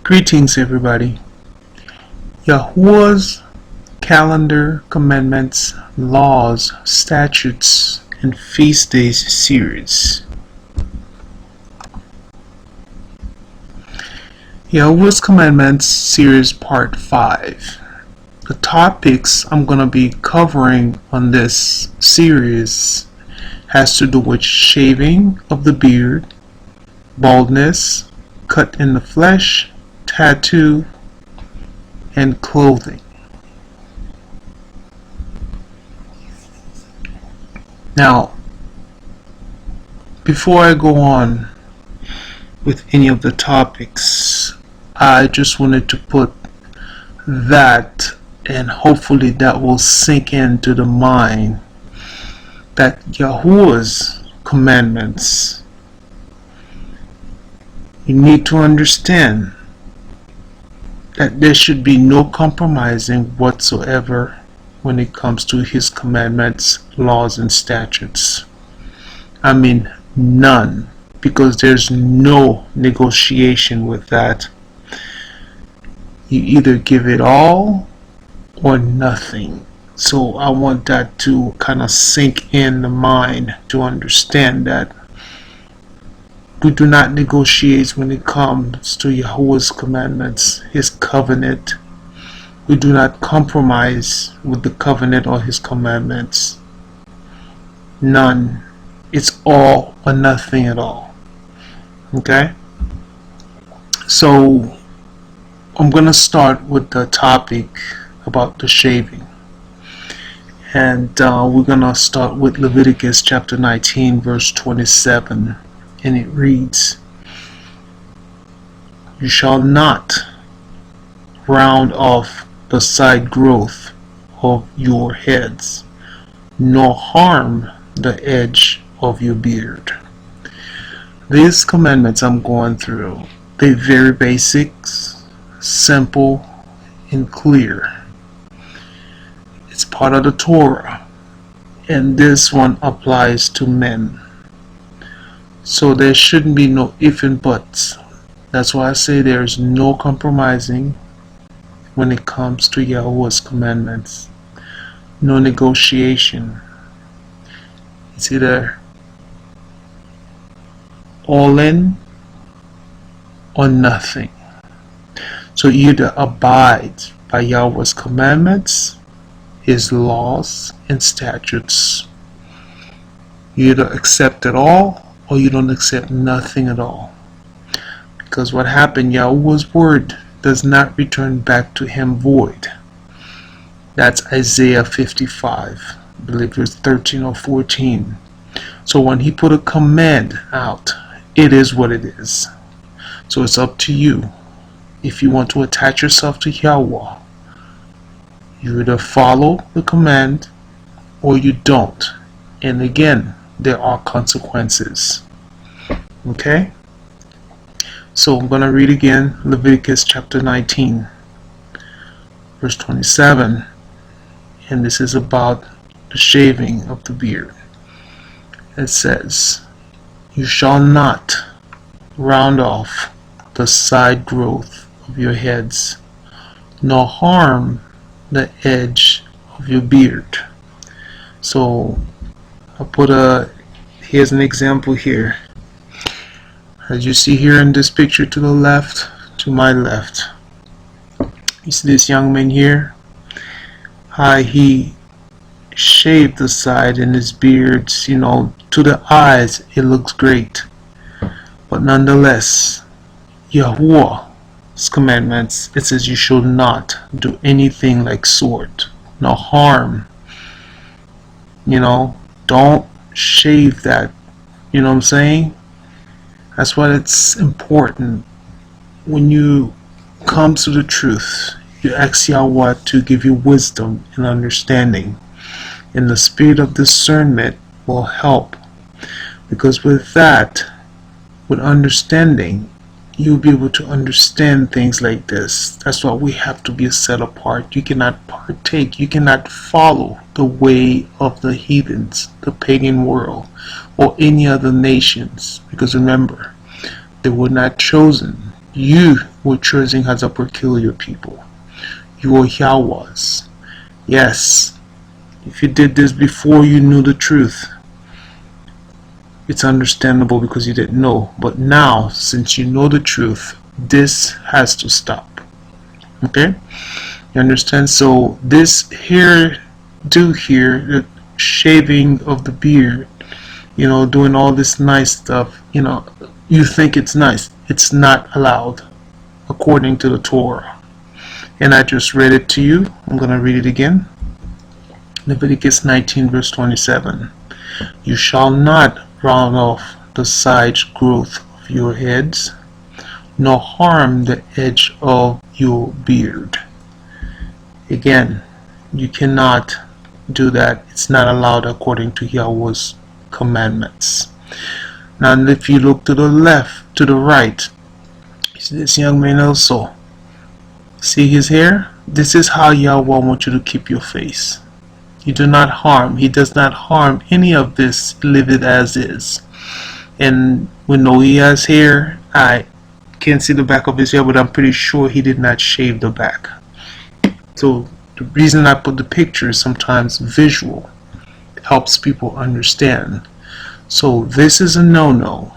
Greetings, everybody. YAHUAH's Calendar, Commandments, Laws, Statutes, and Feast Days series. YAHUAH's Commandments series part 5. The topics I'm going to be covering on this series has to do with shaving of the beard, baldness, cut in the flesh, tattoo, and clothing. Now, before I go on with any of the topics, I just wanted to put that, and hopefully that will sink into the mind, that YAHUAH's commandments, you need to understand that there should be no compromising whatsoever when it comes to his commandments, laws, and statutes. I mean, none, because there's no negotiation with that. You either give it all or nothing. So I want that to kind of sink in the mind to understand that we do not negotiate when it comes to YAHUAH's commandments, his covenant. We do not compromise with the covenant or his commandments. None. It's all or nothing at all. Okay? So I'm going to start with the topic about the shaving. And we're going to start with Leviticus chapter 19 verse 27. And it reads, "You shall not round off the side growth of your heads, nor harm the edge of your beard." These commandments I'm going through, they're very basic, simple, and clear. It's part of the Torah, and this one applies to men. So there shouldn't be no if and buts. That's why I say there's no compromising when it comes to YAHUAH's commandments. No negotiation. It's either all in or nothing. So you either abide by YAHUAH's commandments, his laws and statutes. You either accept it all or you don't accept nothing at all. Because what happened, YAHUAH's word does not return back to him void. That's Isaiah 55. I believe it's 13 or 14. So when he put a command out, it is what it is. So it's up to you. If you want to attach yourself to YAHUAH, you either follow the command or you don't. And again, there are consequences. Okay? So I'm going to read again Leviticus chapter 19 verse 27, and this is about the shaving of the beard. It says, "You shall not round off the side growth of your heads, nor harm the edge of your beard." So here's an example here. As you see here in this picture to the left, to my left, you see this young man here. He shaved the side and his beard, to the eyes it looks great. But nonetheless, YAHUAH's commandments, it says you shall not do anything like sort, nor harm. Don't shave that. You know what I'm saying? That's why it's important when you come to the truth, you ask YAHUAH to give you wisdom and understanding, and the spirit of discernment will help, because with that, with understanding, you'll be able to understand things like this. That's why we have to be set apart. You cannot partake, you cannot follow the way of the heathens, the pagan world, or any other nations, because remember, they were not chosen. You were chosen as a peculiar people. You are YAHUAHs. Yes, if you did this before you knew the truth, it's understandable because you didn't know. But now, since you know the truth, this has to stop. Okay? You understand? So this hair do here, the shaving of the beard, you know, doing all this nice stuff, you know, you think it's nice. It's not allowed according to the Torah. And I just read it to you. I'm going to read it again. Leviticus 19 verse 27. You shall not round off the side growth of your heads, nor harm the edge of your beard. Again, you cannot do that. It's not allowed according to Yahweh's commandments. Now if you look to the left, to the right, you see this young man also. See his hair? This is how Yahweh wants you to keep your face. You do not harm. He does not harm any of this. Leave it as is. And we know he has hair. I can't see the back of his hair, but I'm pretty sure he did not shave the back. So the reason I put the picture is sometimes visual. It helps people understand. So this is a no-no.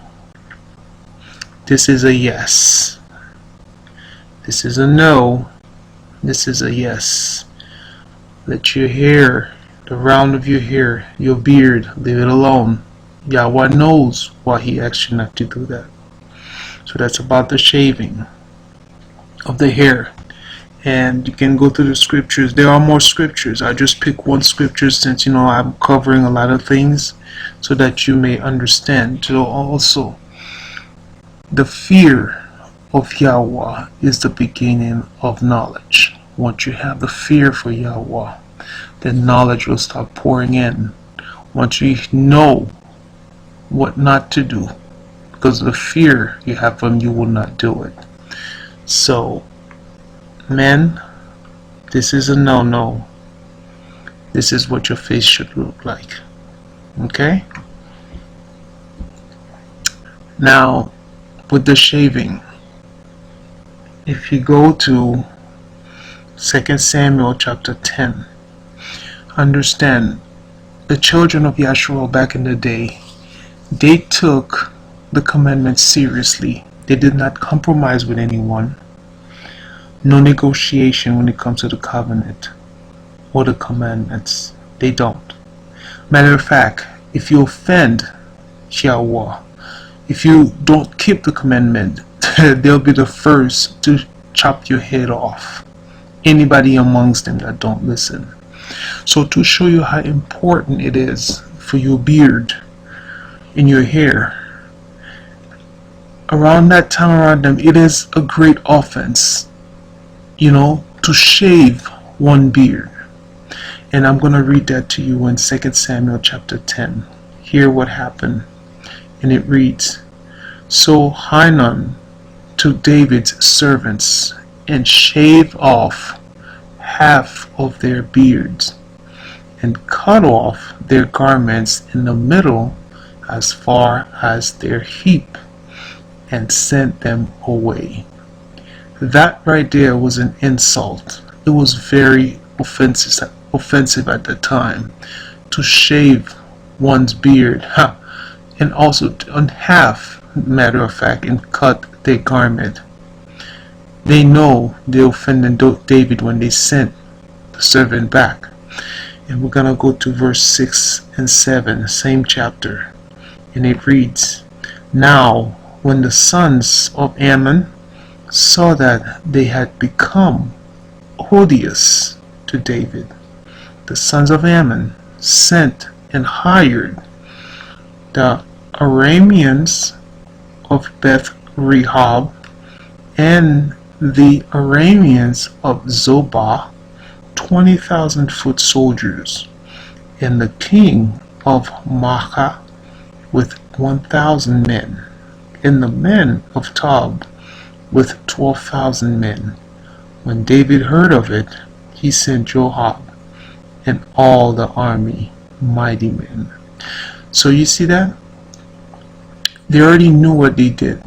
This is a yes. This is a no. This is a yes. Let your hair, the round of your hair, your beard, leave it alone. Yahweh knows why he asked you not to do that. So that's about the shaving of the hair. And you can go through the scriptures. There are more scriptures. I just pick one scripture since, you know, I'm covering a lot of things so that you may understand. So also, the fear of Yahweh is the beginning of knowledge. Once you have the fear for Yahweh, then knowledge will start pouring in. Once you know what not to do, because of the fear you have from, you will not do it. So, men, this is a no-no. This is what your face should look like. Okay? Now, with the shaving, if you go to 2 Samuel chapter 10, understand the children of Yahshua back in the day, they took the commandments seriously. They did not compromise with anyone. No negotiation when it comes to the covenant or the commandments. They don't. Matter of fact, if you offend Yahweh, if you don't keep the commandment, they'll be the first to chop your head off. Anybody amongst them that don't listen. So to show you how important it is for your beard and your hair, around that time around them, it is a great offense, you know, to shave one beard. And I'm going to read that to you in 2 Samuel chapter 10. Hear what happened. And it reads, So Hanun took David's servants and shaved off half of their beards and cut off their garments in the middle as far as their hip and sent them away. That right there was an insult. It was very offensive at the time to shave one's beard, and also on half, matter of fact, and cut their garment. They know they offended David when they sent the servant back. And we're gonna go to verse 6 and 7, same chapter, and it reads, Now when the sons of Ammon saw that they had become odious to David, the sons of Ammon sent and hired the Arameans of Beth Rehob and the Arameans of Zobah, 20,000 foot soldiers, and the king of Maacah with 1,000 men, and the men of Tob with 12,000 men. When David heard of it, he sent Joab and all the army, mighty men. So you see that? They already knew what they did.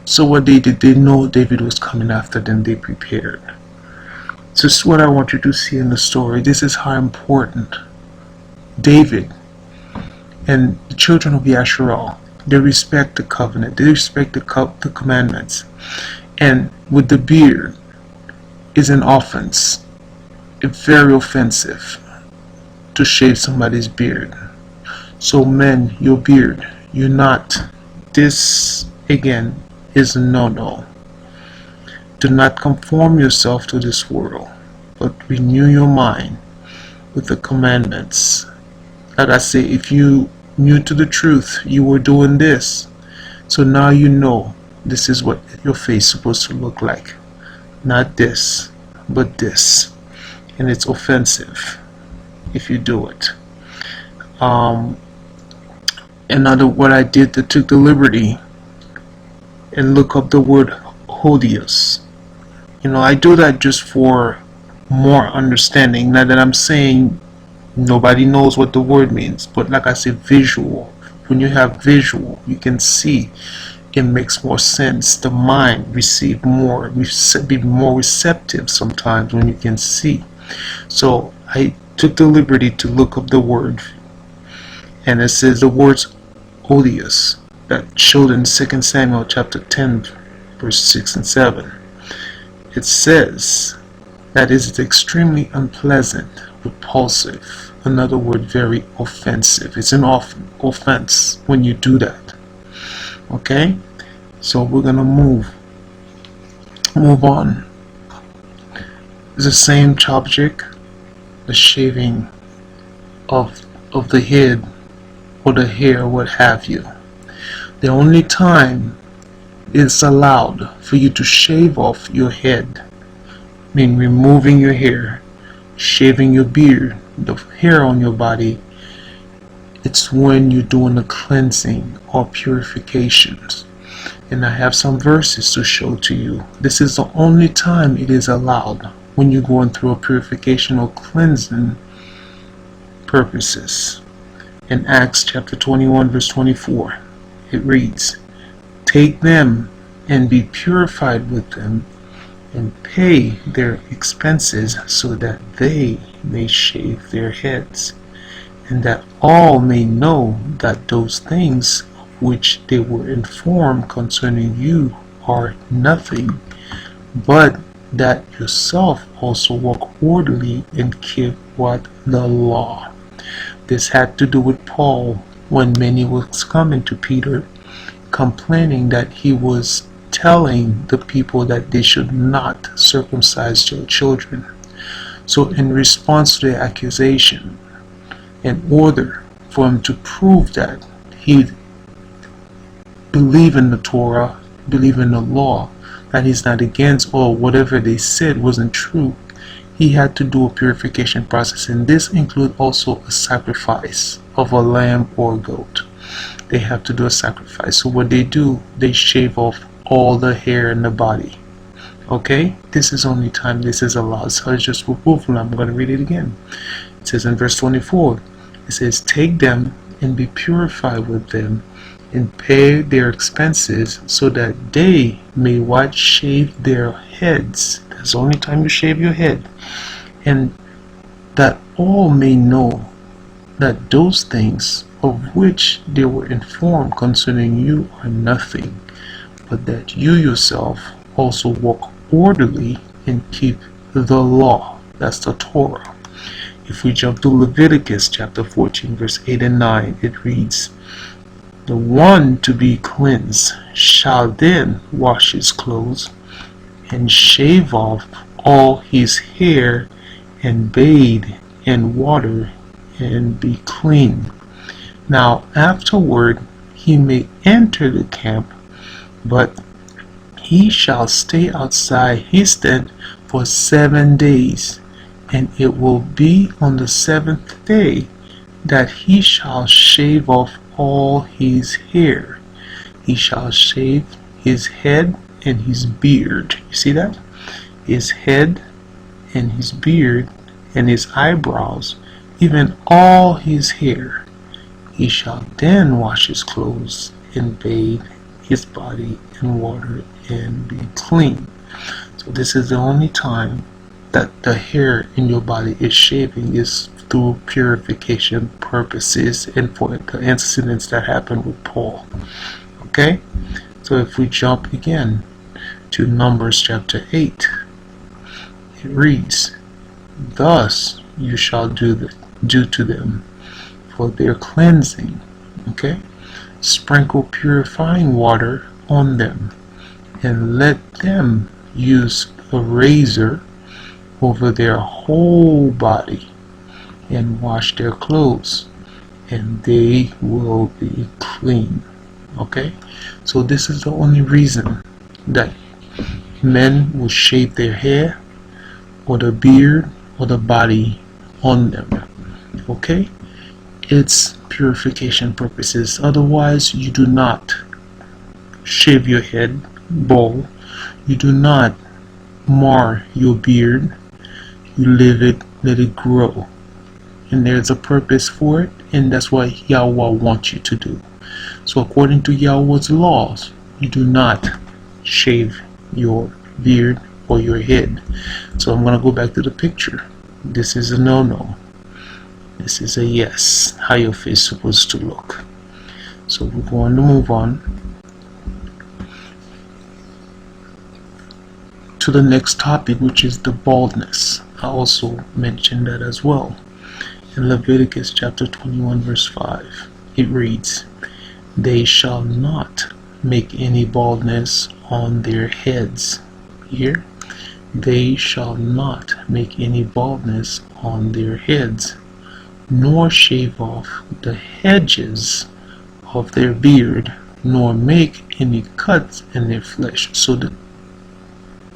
So what they did, they know David was coming after them, they prepared. So this is what I want you to see in the story. This is how important David and the children of YAHUAH, they respect the covenant, they respect the commandments. And with the beard is an offense. It's very offensive to shave somebody's beard. So men, your beard, you're not. This again is a no-no. Do not conform yourself to this world, but renew your mind with the commandments. Like I say, if you new to the truth, you were doing this, so now you know this is what your face is supposed to look like. Not this, but this. And it's offensive if you do it. Another, what I did, I took the liberty and look up the word odious. I do that just for more understanding. Not that I'm saying nobody knows what the word means, but like I said, visual. When you have visual, you can see. It makes more sense. The mind receive more, be more receptive sometimes when you can see. So I took the liberty to look up the word, and it says the words odious that showed in 2 Samuel chapter 10 verse 6 and 7. It says that is extremely unpleasant, repulsive. Another word, very offensive. It's an offense when you do that. Okay, so we're gonna move on. It's the same subject, the shaving of the head or the hair, what have you. The only time it's allowed for you to shave off your head, mean removing your hair, shaving your beard, the hair on your body, it's when you're doing a cleansing or purifications. And I have some verses to show to you. This is the only time it is allowed, when you're going through a purification or cleansing purposes. In Acts chapter 21 verse 24, it reads, "Take them and be purified with them, and pay their expenses, so that they may shave their heads, and that all may know that those things which they were informed concerning you are nothing, but that yourself also walk orderly and keep what? The law." This had to do with Paul, when many was coming to Peter complaining that he was telling the people that they should not circumcise their children. So in response to the accusation, in order for him to prove that he believed in the Torah, believed in the law, that he's not against, or whatever they said wasn't true, he had to do a purification process, and this includes also a sacrifice of a lamb or a goat. They have to do a sacrifice. So what they do, they shave off all the hair in the body. Okay, this is only time this is allowed. So it's just removal. I'm going to read it again. It says in verse 24, it says, "Take them and be purified with them, and pay their expenses, so that they may what? Shave their heads." That's the only time you shave your head. "And that all may know that those things of which they were informed concerning you are nothing, but that you yourself also walk orderly and keep the law." That's the Torah. If we jump to Leviticus chapter 14 verse 8 and 9, it reads, "The one to be cleansed shall then wash his clothes, and shave off all his hair, and bathe in water, and be clean. Now afterward he may enter the camp, but he shall stay outside his tent for 7 days, and it will be on the 7th day that he shall shave off all his hair. He shall shave his head and his beard." You see that? His head and his beard and his eyebrows, even all his hair. He shall then wash his clothes and bathe his body in water and be clean. So this is the only time that the hair in your body is shaving, is through purification purposes and for the incidents that happened with Paul. Okay, so if we jump again to Numbers chapter 8, it reads, "Thus you shall do to them for their cleansing." Okay, sprinkle purifying water on them, and let them use a razor over their whole body, and wash their clothes, and they will be clean. Okay, so this is the only reason that men will shave their hair or the beard or the body on them. Okay, it's purification purposes. Otherwise, you do not shave your head bald, you do not mar your beard, you let it grow, and there's a purpose for it, and that's what YAHUAH wants you to do. So according to YAHUAH's laws, you do not shave your beard or your head. So I'm going to go back to the picture. This is a no-no. This is a yes, how your face is supposed to look. So we're going to move on to the next topic, which is the baldness. I also mentioned that as well. In Leviticus chapter 21 verse 5, it reads, "They shall not make any baldness on their heads." Here, they shall not make any baldness on their heads, nor shave off the hedges of their beard, nor make any cuts in their flesh. So the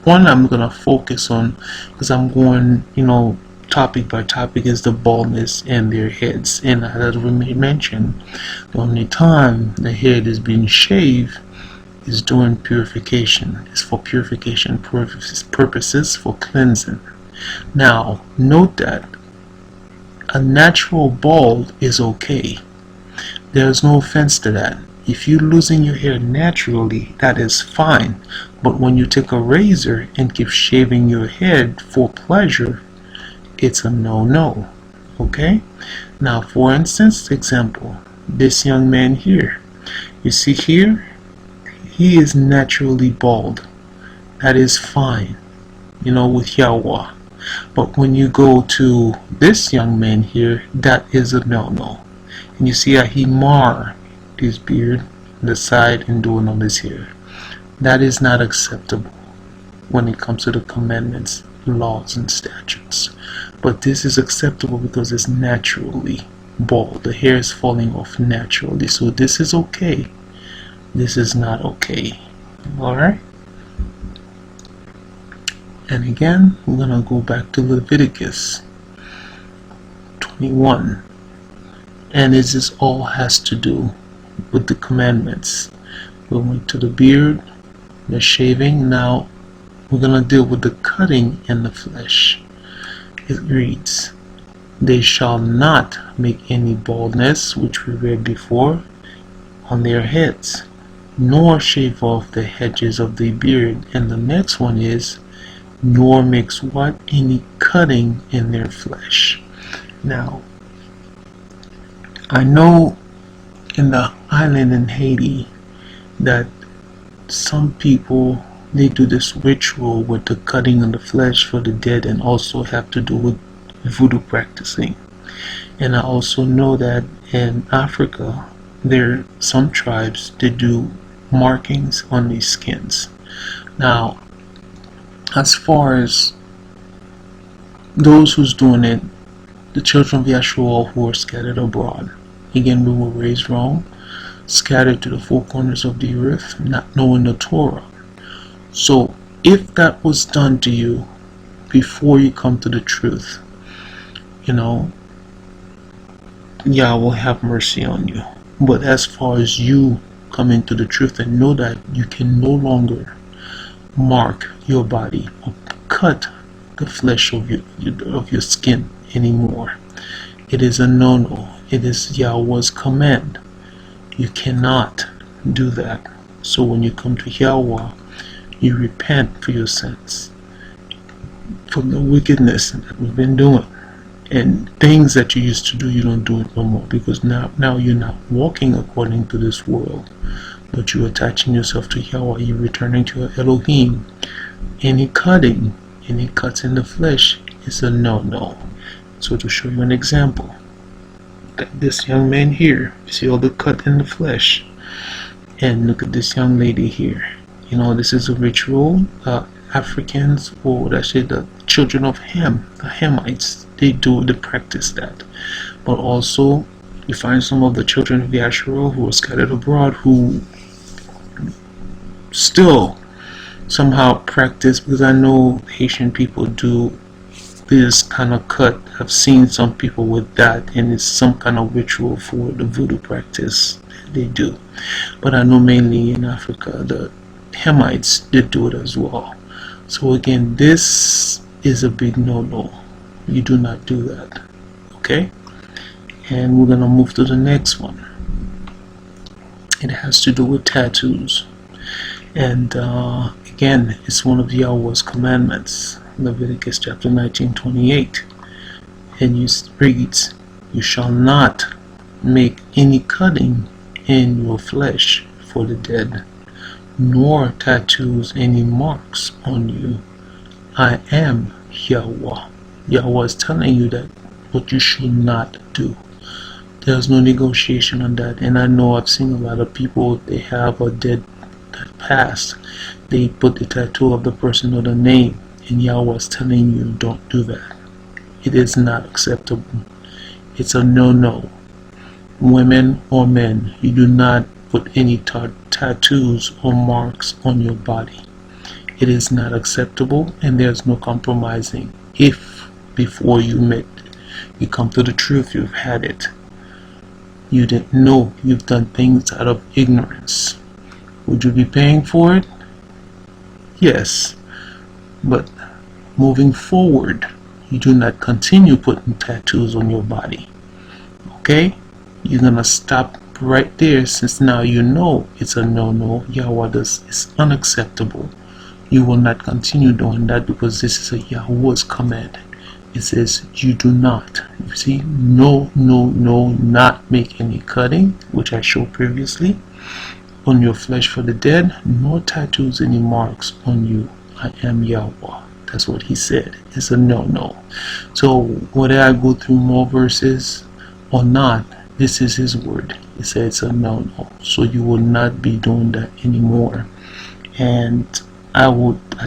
one I'm going to focus on, because I'm going, topic by topic, is the baldness and their heads. And as we mentioned, the only time the head is being shaved is during purification. It's for purification purposes, for cleansing. Now, note that a natural bald is okay. There's no offense to that. If you're losing your hair naturally, that is fine. But when you take a razor and keep shaving your head for pleasure, it's a no-no. Okay? Now, for instance, example, this young man here. You see here, he is naturally bald. That is fine, with YAHUAH. But when you go to this young man here, that is a no-no. And you see how he marred his beard on the side and doing on his hair. That is not acceptable when it comes to the commandments, laws, and statutes. But this is acceptable because it's naturally bald. The hair is falling off naturally. So this is okay. This is not okay. Alright? And again, we're going to go back to Leviticus 21. And this all has to do with the commandments. We went to the beard, the shaving. Now we're going to deal with the cutting in the flesh. It reads, "They shall not make any baldness," which we read before, "on their heads, nor shave off the hedges of the beard." And the next one is, "Nor makes what? Any cutting in their flesh." Now, I know in the island in Haiti that some people, they do this ritual with the cutting of the flesh for the dead, and also have to do with voodoo practicing. And I also know that in Africa, there are some tribes that do markings on these skins. Now, as far as those who's doing it, the children of YAHUAH who are scattered abroad, again, we were raised wrong, scattered to the four corners of the earth, not knowing the Torah. So if that was done to you before you come to the truth, Yah will have mercy on you. But as far as you come into the truth and know that you can no longer mark your body or cut the flesh of your skin anymore, it is a no-no. It is Yahweh's command. You cannot do that. So when you come to YAHUAH, you repent for your sins, from the wickedness that we've been doing. And things that you used to do, you don't do it no more, because now you're not walking according to this world, but you're attaching yourself to YAHUAH. You're returning to your Elohim. Any cutting, any cuts in the flesh is a no-no. So to show you an example, this young man here, you see all the cut in the flesh, and look at this young lady here. You know, this is a ritual. Africans, or would I say the children of Ham, the Hamites, they practice that. But also you find some of the children of YAHUAH who are scattered abroad who still somehow practice, because I know Haitian people do this kind of cut. I've seen some people with that, and it's some kind of ritual for the voodoo practice they do. But I know mainly in Africa the Hamites, they do it as well. So again, this is a big no-no. You do not do that. Okay? And we're gonna move to the next one. It has to do with tattoos. And again, it's one of YAHUAH's commandments. Leviticus chapter 19:28. And it reads, "You shall not make any cutting in your flesh for the dead, nor tattoos any marks on you. I am YAHUAH." YAHUAH is telling you that what you should not do. There's no negotiation on that. And I know I've seen a lot of people, they have a dead that passed, they put the tattoo of the person or the name, and YAHUAH is telling you don't do that. It is not acceptable. It's a no-no. Women or men, you do not put any tattoos or marks on your body. It is not acceptable, and there's no compromising. If before you come to the truth, you've had it, you didn't know, you've done things out of ignorance, would you be paying for it? Yes. But moving forward, you do not continue putting tattoos on your body. Okay? You're gonna stop right there, since now you know it's a no-no. YAHUAH does, it's unacceptable. You will not continue doing that, because this is a YAHUAH's command. It says you do not. You see, no, not make any cutting, which I showed previously, on your flesh for the dead, nor tattoos any marks on you. I am YAHUAH. That's what he said. It's a no-no. So whether I go through more verses or not, this is his word. He said it's a no-no. So you will not be doing that anymore. And I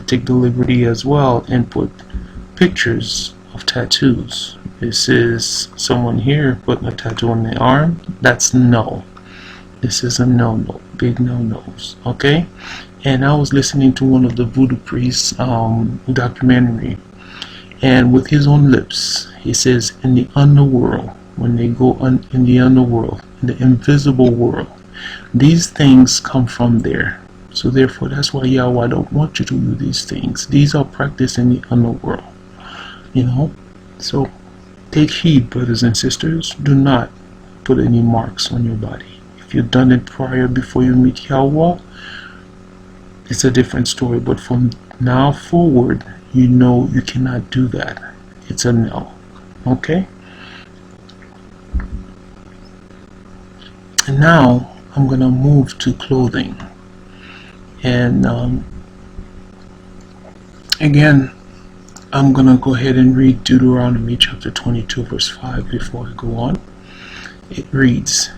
take the liberty as well and put pictures of tattoos. This is someone here putting a tattoo on their arm. That's no. This is a no-no. Big no-nos. Okay? And I was listening to one of the voodoo priests documentary, and with his own lips he says, in the underworld, when they go in the underworld, in the invisible world, these things come from there. So therefore, that's why YAHUAH don't want you to do these things. These are practiced in the underworld. You know? So take heed, brothers and sisters. Do not put any marks on your body. If you've done it prior, before you meet YAHUAH, it's a different story. But from now forward, you know you cannot do that. It's a no. Okay? And now I'm gonna move to clothing. And again, I'm gonna go ahead and read Deuteronomy chapter 22 verse 5 before I go on. It reads,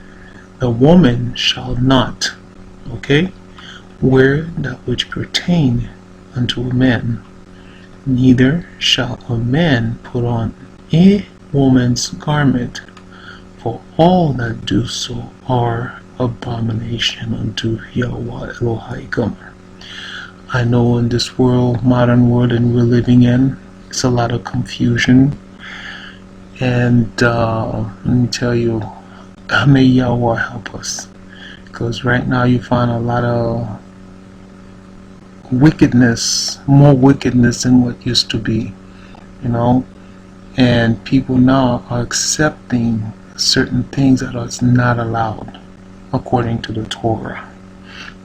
"The woman shall not," okay, "wear that which pertain unto a man, neither shall a man put on a woman's garment, for all that do so are abomination unto YAHUAH Elohim." I know in this world, modern world, and we're living in, it's a lot of confusion. And let me tell you, may YAHUAH help us, because right now you find a lot of wickedness, more wickedness than what used to be, you know. And people now are accepting certain things that are not allowed according to the Torah.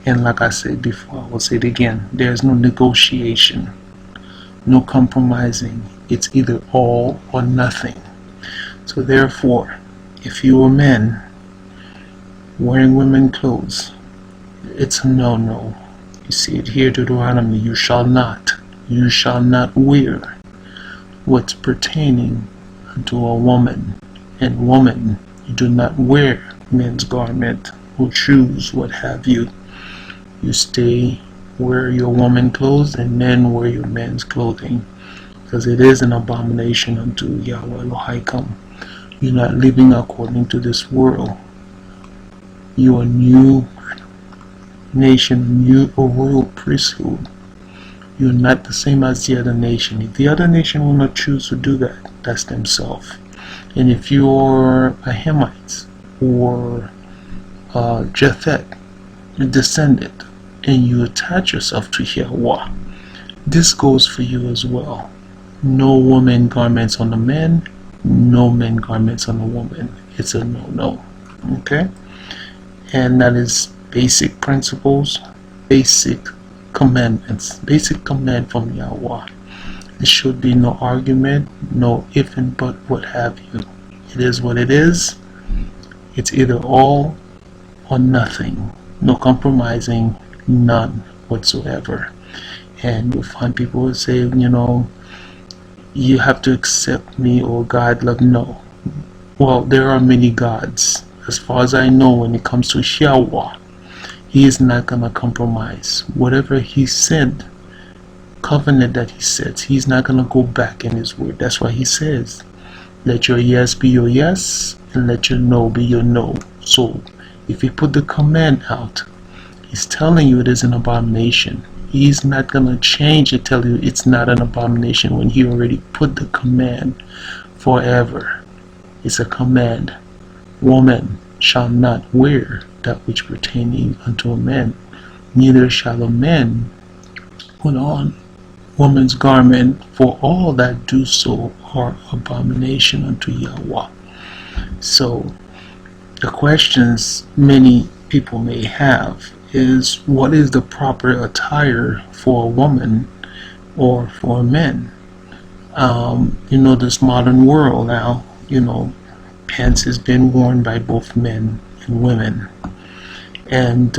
And like I said before, I will say it again, there's no negotiation, no compromising. It's either all or nothing. So therefore, if you are men wearing women clothes, it's a no-no. You see it here, Deuteronomy, you shall not wear what's pertaining unto a woman. And woman, you do not wear men's garment or shoes, what have you. You stay wear your woman clothes, and men wear your men's clothing, because it is an abomination unto YAHUAH Elohim. You're not living according to this world. You are a new nation, a royal priesthood. You're not the same as the other nation. If the other nation will not choose to do that, that's themselves. And if you're a Hamite or Japhet descendant, and you attach yourself to YAHUAH, this goes for you as well. No woman garments on the men, no men garments on the woman. It's a no-no. Okay? And that is basic principles, basic commandments, basic command from YAHUAH. There should be no argument, no if and but, what have you. It is what it is. It's either all or nothing. No compromising, none whatsoever. And you'll find people who say, you have to accept me or God love. No. Well, there are many gods. As far as I know, when it comes to YAHUAH, he is not going to compromise. Whatever he said, covenant that he sets, he's not going to go back in his word. That's why he says, let your yes be your yes, and let your no be your no. So if he put the command out, he's telling you it is an abomination. He's not going to change and tell you it's not an abomination when he already put the command forever. It's a command. Woman shall not wear that which pertaining unto a man, neither shall a man put on woman's garment, for all that do so are abomination unto YAHUAH. So the questions many people may have is, what is the proper attire for a woman or for a man? This modern world now, pants has been worn by both men and women. And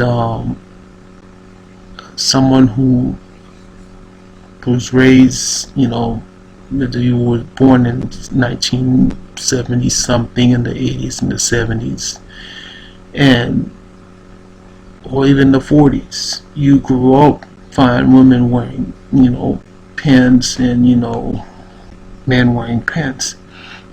someone who was raised, whether you were born in 1970 something, in the 80s and the 70s, or even the 40s, you grew up find women wearing, pants, and men wearing pants.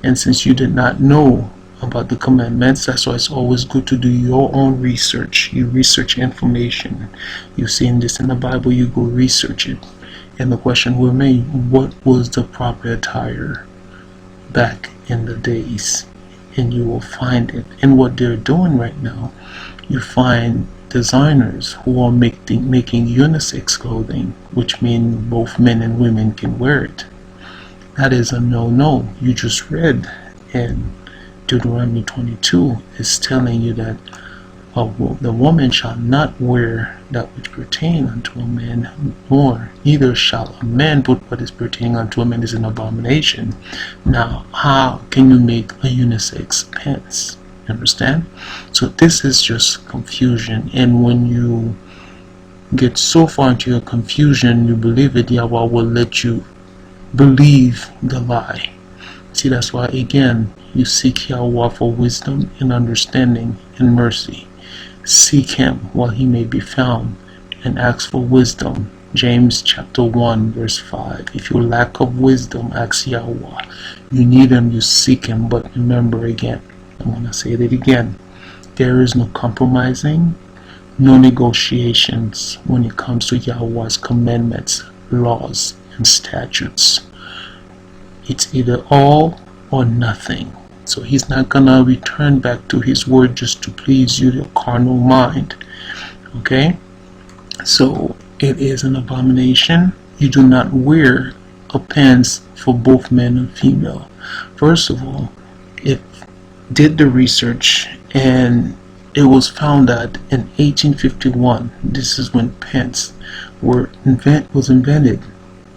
And since you did not know about the commandments, that's why it's always good to do your own research. You research information. You've seen this in the Bible, you go research it. And the question will be, what was the proper attire back in the days? And you will find it. And what they're doing right now, you find designers who are making unisex clothing, which means both men and women can wear it. That is a no-no. You just read in Deuteronomy 22 is telling you that the woman shall not wear that which pertain unto a man, nor neither shall a man put what is pertaining unto a man. Is an abomination. Now, how can you make a unisex pants? You understand? So this is just confusion, and when you get so far into your confusion, you believe it, YAHUAH will let you believe the lie. See, that's why again you seek YAHUAH for wisdom and understanding and mercy. Seek him while he may be found, and ask for wisdom. James chapter 1 verse 5. If you lack of wisdom, ask YAHUAH. You need him, you seek him. But remember again, I'm going to say it again, there is no compromising, no negotiations when it comes to YAHUAH's commandments, laws, and statutes. It's either all or nothing. So he's not gonna return back to his word just to please you, your carnal mind. Okay? So it is an abomination. You do not wear a pants for both men and female. First of all, did the research and it was found that in 1851, this is when pants was invented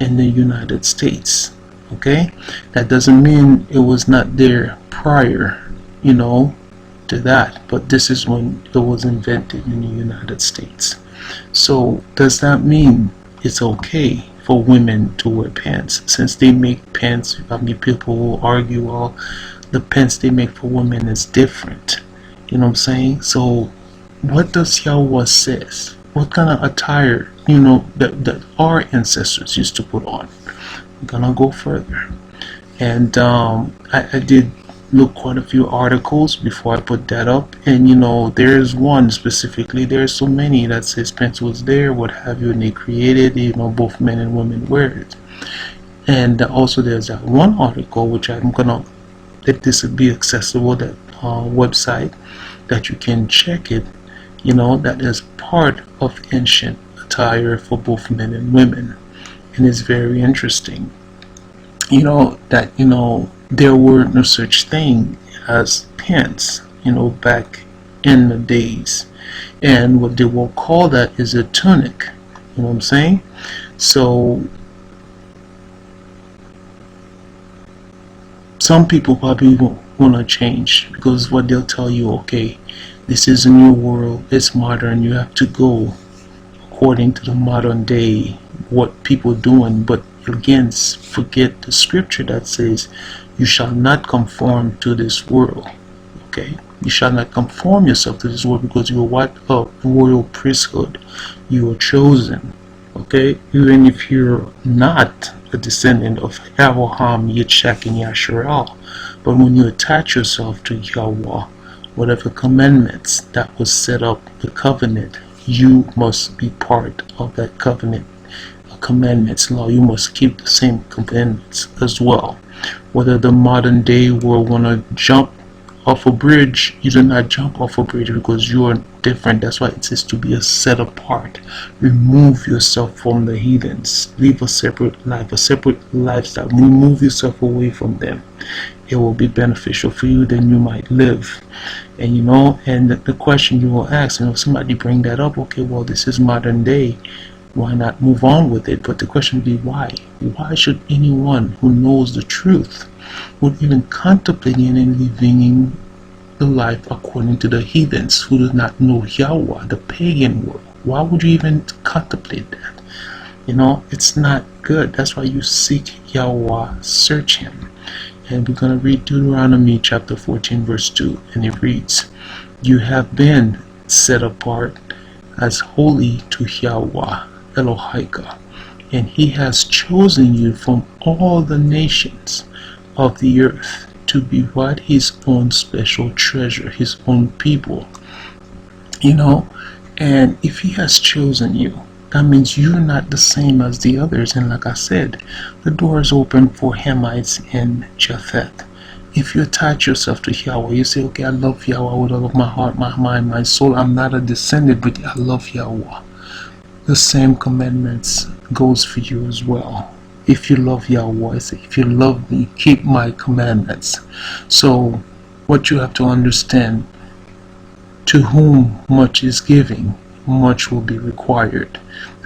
in the United States. Okay, that doesn't mean it was not there prior, to that, but this is when it was invented in the United States. So does that mean it's okay for women to wear pants? Since they make pants, people will argue, well, the pants they make for women is different. You know what I'm saying? So what does YAHUAH says? What kind of attire, that our ancestors used to put on? I'm gonna go further. And I did look quite a few articles before I put that up, and there's one specifically, there's so many that says pants was there, what have you, and they created, both men and women wear it. And also there's that one article which I'm gonna let this be accessible, that website that you can check it, that is part of ancient attire for both men and women, and it's very interesting. There were no such thing as pants, back in the days, and what they will call that is a tunic. You know what I'm saying? So some people probably won't want to change, because what they'll tell you, okay, this is a new world, it's modern, you have to go according to the modern day, what people doing. But again, forget the scripture that says you shall not conform to this world. Okay, you shall not conform yourself to this world, because you are what? A royal priesthood, you are chosen. Okay, even if you're not a descendant of Abraham, Yitzchak, and Yasharal, but when you attach yourself to YAHUAH, whatever commandments that was set up, the covenant, you must be part of that covenant, commandments, law. You must keep the same commandments as well. Whether the modern day world want to jump off a bridge, you do not jump off a bridge, because you are different. That's why it says to be a set apart. Remove yourself from the heathens. Live a separate lifestyle. Remove yourself away from them. It will be beneficial for you, then you might live. And and the question you will ask, somebody bring that up, okay, well, this is modern day, why not move on with it? But the question would be, why? Why should anyone who knows the truth would even contemplating and living the life according to the heathens who do not know YAHUAH, the pagan world? Why would you even contemplate that? It's not good. That's why you seek YAHUAH, search him. And we're going to read Deuteronomy chapter 14 verse 2, and it reads, you have been set apart as holy to YAHUAH Elohika, and he has chosen you from all the nations of the earth to be what? His own special treasure, his own people. And if he has chosen you, that means you're not the same as the others. And like I said, the door is open for Hamites and Japheth. If you attach yourself to YAHUAH, you say, okay, I love YAHUAH with all of my heart, my mind, my soul. I'm not a descendant, but I love YAHUAH. The same commandments goes for you as well. If you love YAHUAH, I say, if you love me, keep my commandments. So what you have to understand, to whom much is given, much will be required.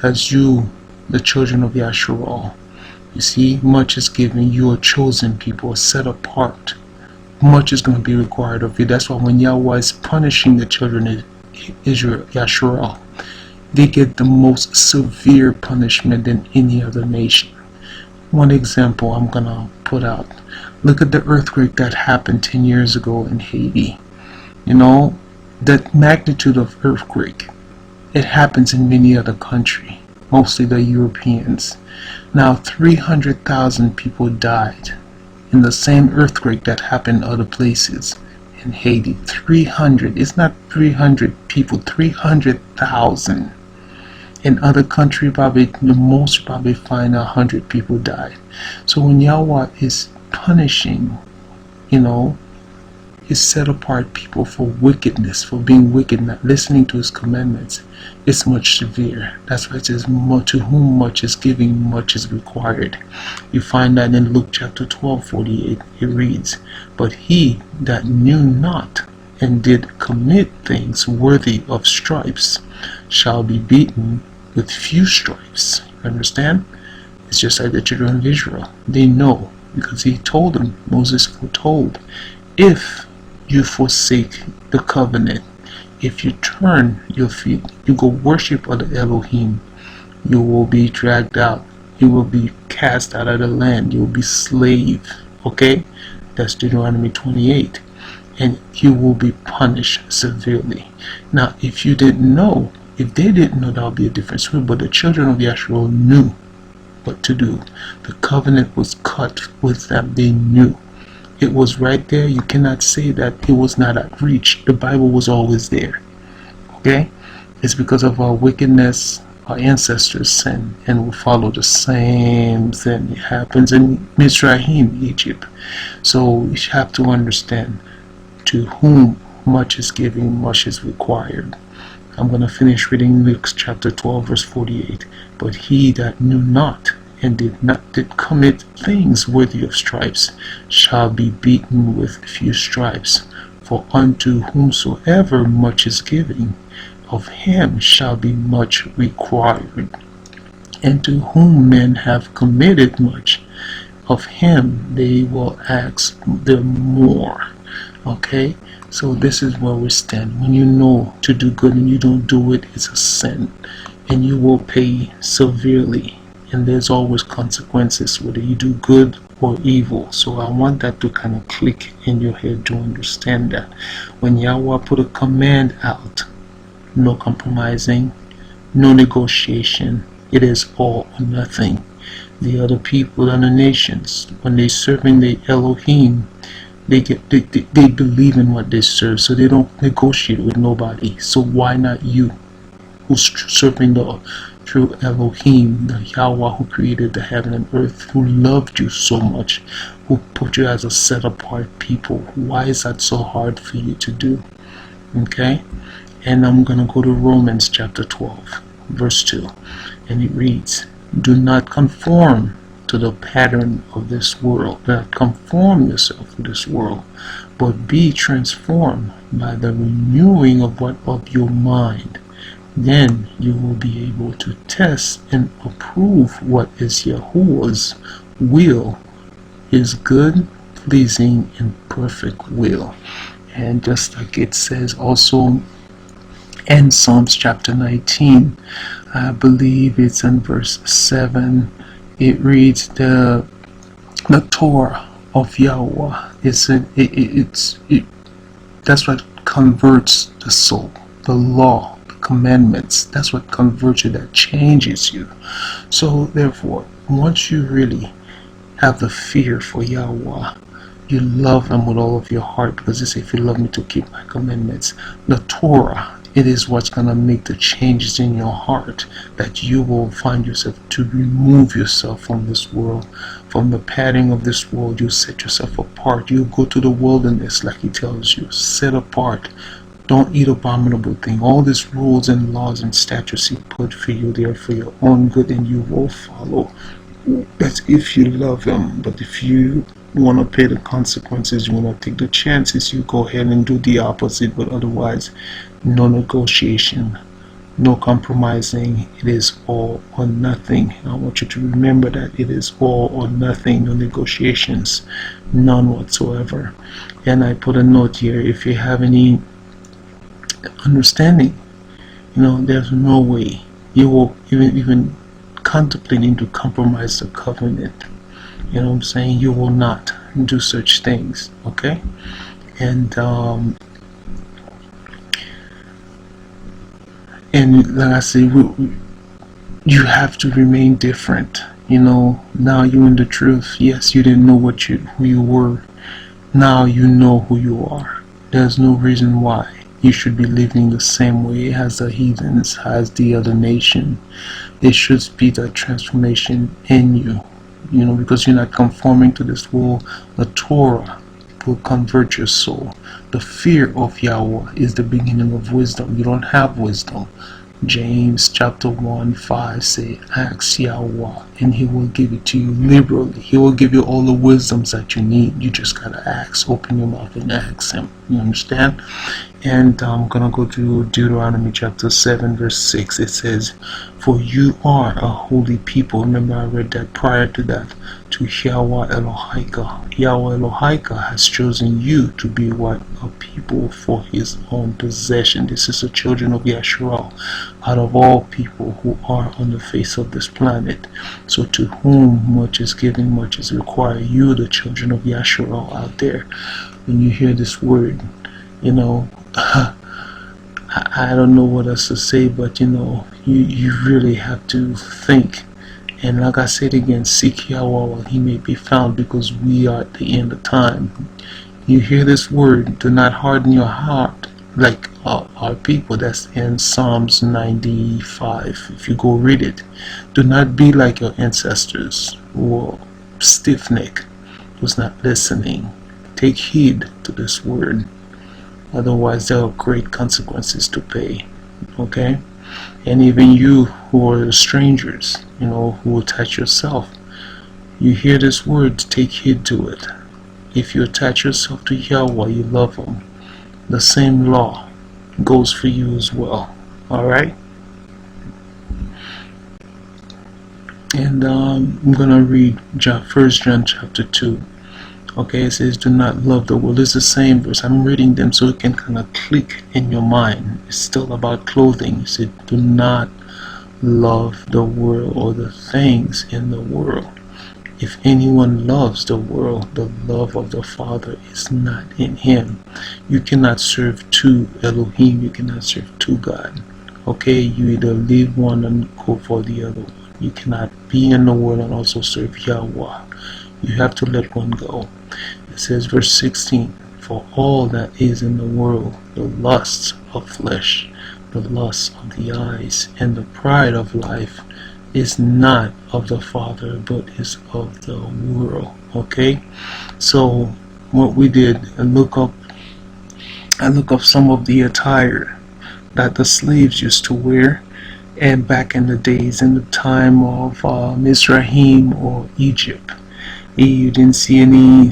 As you, the children of Yasharal, you see, much is given. You are chosen people, set apart. Much is going to be required of you. That's why when YAHUAH is punishing the children of Israel, Yasharal, they get the most severe punishment than any other nation. One example I'm going to put out. Look at the earthquake that happened 10 years ago in Haiti. That magnitude of earthquake, it happens in many other countries, mostly the Europeans. Now 300,000 people died in the same earthquake that happened in other places in Haiti. 300, it's not 300 people, 300,000. In other countries, probably the most probably find 100 people died. So when YAHUAH is punishing, He set apart people for wickedness, for being wicked, not listening to his commandments. It's much severe. That's why it says, to whom much is given, much is required. You find that in Luke chapter 12:48. It reads, but he that knew not and did commit things worthy of stripes shall be beaten with few stripes. Understand? It's just like the children of Israel. They know, because he told them, Moses foretold, if you forsake the covenant, if you turn your feet, you go worship other Elohim, you will be dragged out. You will be cast out of the land. You will be slave. Okay? That's Deuteronomy 28. And you will be punished severely. Now, if you didn't know, if they didn't know, that would be a different story. But the children of Yahshua knew what to do. The covenant was cut with them. They knew. It was right there. You cannot say that it was not at reach. The Bible was always there. Okay? It's because of our wickedness, our ancestors sin, and we follow the same thing. It happens in Mizraim, Egypt. So we have to understand, to whom much is given, much is required. I'm going to finish reading Luke chapter 12, verse 48. But he that knew not and did commit things worthy of stripes shall be beaten with few stripes. For unto whomsoever much is given, of him shall be much required. And to whom men have committed much, of him they will ask the more. Okay? So this is where we stand. When you know to do good and you don't do it, it's a sin. And you will pay severely. And there's always consequences, whether you do good or evil. So I want that to kind of click in your head to understand that. When YAHUAH put a command out, no compromising, no negotiation. It is all or nothing. The other people and the nations, when they serving the Elohim, they believe in what they serve, so they don't negotiate with nobody. So why not you, who's serving the true Elohim, the YAHUAH who created the heaven and earth, who loved you so much, who put you as a set apart people? Why is that so hard for you to do? Okay? And I'm going to go to Romans chapter 12, verse 2. And it reads, do not conform to the pattern of this world. Do not conform yourself to this world, but be transformed by the renewing of your mind. Then you will be able to test and approve what is Yahuwah's will, his good, pleasing, and perfect will. And just like it says also in Psalms chapter 19, I believe it's in verse 7, it reads, the Torah of YAHUAH, that's what converts the soul. The law, the commandments, that's what converts you, that changes you. So therefore, once you really have the fear for YAHUAH, you love him with all of your heart, because it says, if you love me, to keep my commandments. The Torah, it is what's going to make the changes in your heart, that you will find yourself to remove yourself from this world, from the padding of this world. You set yourself apart. You go to the wilderness, like he tells you, set apart. Don't eat abominable thing. All these rules and laws and statutes he put for you there for your own good, and you will follow. That's if you love him. But if you want to pay the consequences, you want to take the chances, you go ahead and do the opposite. But otherwise, no negotiation, no compromising. It is all or nothing. I want you to remember that it is all or nothing. No negotiations, none whatsoever. And I put a note here, if you have any understanding, there's no way you will even contemplating to compromise the covenant. You know what I'm saying? You will not do such things. Okay? And like I say, you have to remain different. Now you're in the truth. Yes, you didn't know who you were. Now you know who you are. There's no reason why you should be living the same way as the heathens, as the other nation. It should be that transformation in you, because you're not conforming to this world. The Torah will convert your soul. The fear of YAHUAH is the beginning of wisdom. You don't have wisdom. James chapter 1:5 say, ask Yahuwah and he will give it to you liberally. He will give you all the wisdoms that you need. You just gotta ask. Open your mouth and ask him. You understand? And I'm gonna go to Deuteronomy chapter 7 verse 6. It says, for you are a holy people. Remember I read that prior to that. To YAHUAH Elohika. YAHUAH Elohika has chosen you to be what? A people for his own possession. This is the children of Yasharal, out of all people who are on the face of this planet. So to whom much is given, much is required. You, the children of Yasharal out there, when you hear this word, you know, I don't know what else to say, but you know, you really have to think. And like I said again, seek Yahuwah while he may be found, because we are at the end of time. You hear this word, do not harden your heart like our people. That's in Psalms 95. If you go read it, do not be like your ancestors who were stiff-necked, was not listening. Take heed to this word, otherwise there are great consequences to pay. Okay? And even you who are strangers, you know, who will attach yourself, you hear this word, take heed to it. If you attach yourself to Yahweh, you love him, the same law goes for you as well. Alright? And I'm gonna read 1 John chapter 2. Okay, it says, do not love the world. It's the same verse. I'm reading them so it can kind of click in your mind. It's still about clothing. It said, do not love the world or the things in the world. If anyone loves the world, the love of the Father is not in him. You cannot serve two Elohim. You cannot serve two God. Okay, you either leave one and go for the other one. You cannot be in the world and also serve Yahuwah. You have to let one go. It says, verse 16, for all that is in the world, the lusts of flesh, the lusts of the eyes, and the pride of life, is not of the Father, but is of the world. Okay? So what we did, I look up some of the attire that the slaves used to wear, and back in the days, in the time of Mizraim or Egypt, you didn't see any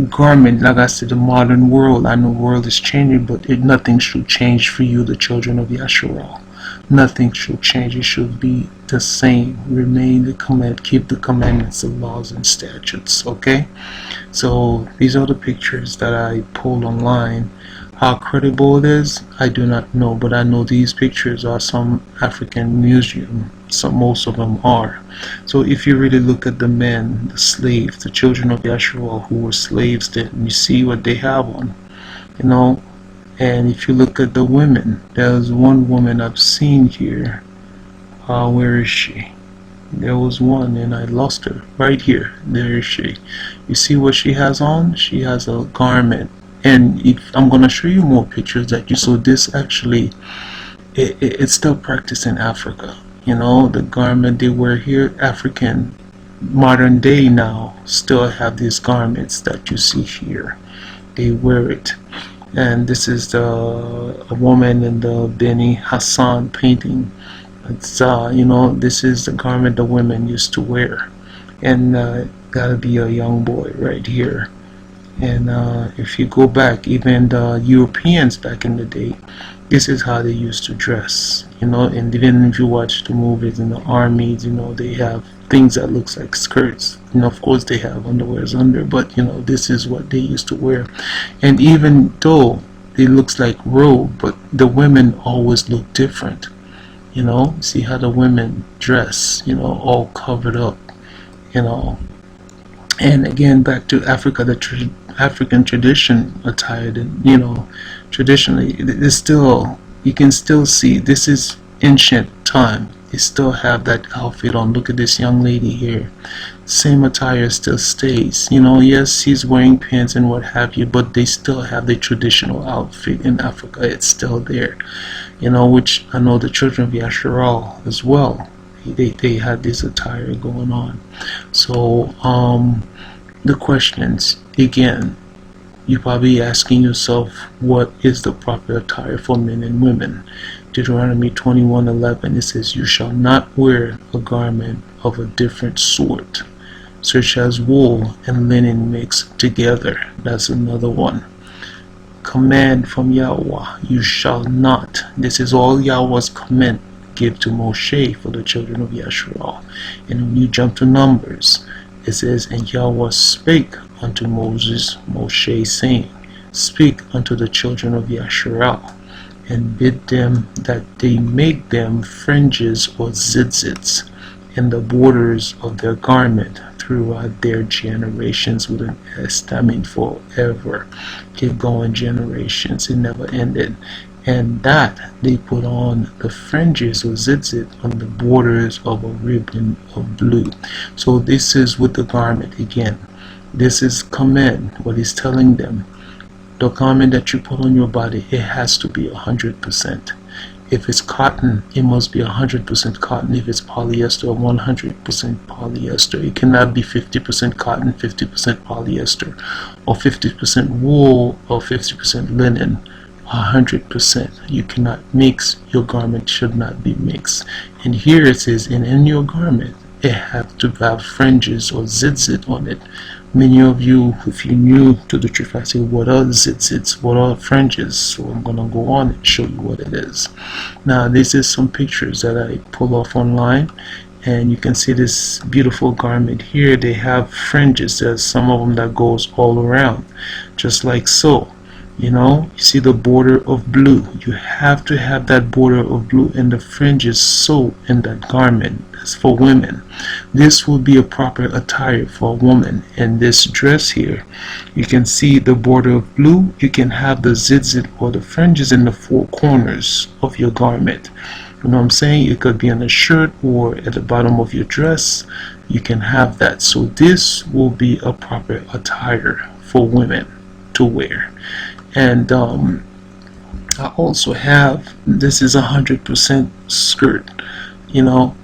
garment. Like I said, the modern world, I know the world is changing, but nothing should change for you, the children of Yasharal. Nothing should change. It should be the same. Remain the command, keep the commandments, the laws and statutes. Okay? So these are the pictures that I pulled online. How credible it is, I do not know, but I know these pictures are some African museum. So most of them are. So if you really look at the men, the slaves, the children of Yasharal who were slaves, then you see what they have on, you know. And if you look at the women, there's one woman I've seen here. Where is she? There was one and I lost her. Right here. There is she. You see what she has on? She has a garment. And I'm going to show you more pictures that you saw. This actually, it's still practiced in Africa. You know, the garment they wear here, African, modern day now, still have these garments that you see here. They wear it. And this is a woman in the Beni Hassan painting. It's you know, this is the garment the women used to wear. And gotta be a young boy right here. And if you go back, even the Europeans back in the day, this is how they used to dress, you know. And even if you watch the movies in the armies, you know, they have things that looks like skirts. You know, of course they have underwears under, but you know, this is what they used to wear. And even though it looks like robe, but the women always look different. You know, see how the women dress, you know, all covered up, you know. And again, back to Africa, the African tradition attire, you know, traditionally, it's still, you can still see, this is ancient time. They still have that outfit on. Look at this young lady here. Same attire still stays. You know, yes, he's wearing pants and what have you, but they still have the traditional outfit in Africa. It's still there. You know, which I know the children of Yasharal as well. They had this attire going on. So the questions, again, you're probably asking yourself, what is the proper attire for men and women? Deuteronomy 21:11, it says, "You shall not wear a garment of a different sort, such as wool and linen mixed together." That's another one. Command from YAHUAH, you shall not. This is all YAHUAH's command give to Moshe for the children of Yisrael. And when you jump to Numbers, it says, "And YAHUAH spake unto Moshe, saying, Speak unto the children of Yisrael, and bid them that they make them fringes or zitzits in the borders of their garment throughout their generations," with an S, that means forever. Keep going, generations, it never ended. And that they put on the fringes or zitzit on the borders of a ribbon of blue. So this is with the garment again. This is command, what he's telling them. The garment that you put on your body, it has to be 100%. If it's cotton, it must be 100% cotton. If it's polyester, 100% polyester. It cannot be 50% cotton, 50% polyester, or 50% wool, or 50% linen. 100%. You cannot mix. Your garment should not be mixed. And here it says, and in your garment, it have to have fringes or zitzit on it. Many of you, if you're new to the truth, I say, what are zitzits? What are fringes? So I'm going to go on and show you what it is. Now, this is some pictures that I pull off online. And you can see this beautiful garment here. They have fringes. There's some of them that goes all around, just like so. You know, you see the border of blue. You have to have that border of blue and the fringes sew in that garment. That's for women. This will be a proper attire for a woman. And this dress here, you can see the border of blue. You can have the zitzit or the fringes in the four corners of your garment. You know what I'm saying? It could be on a shirt or at the bottom of your dress. You can have that. So this will be a proper attire for women to wear. And I also have, this is 100% skirt, you know,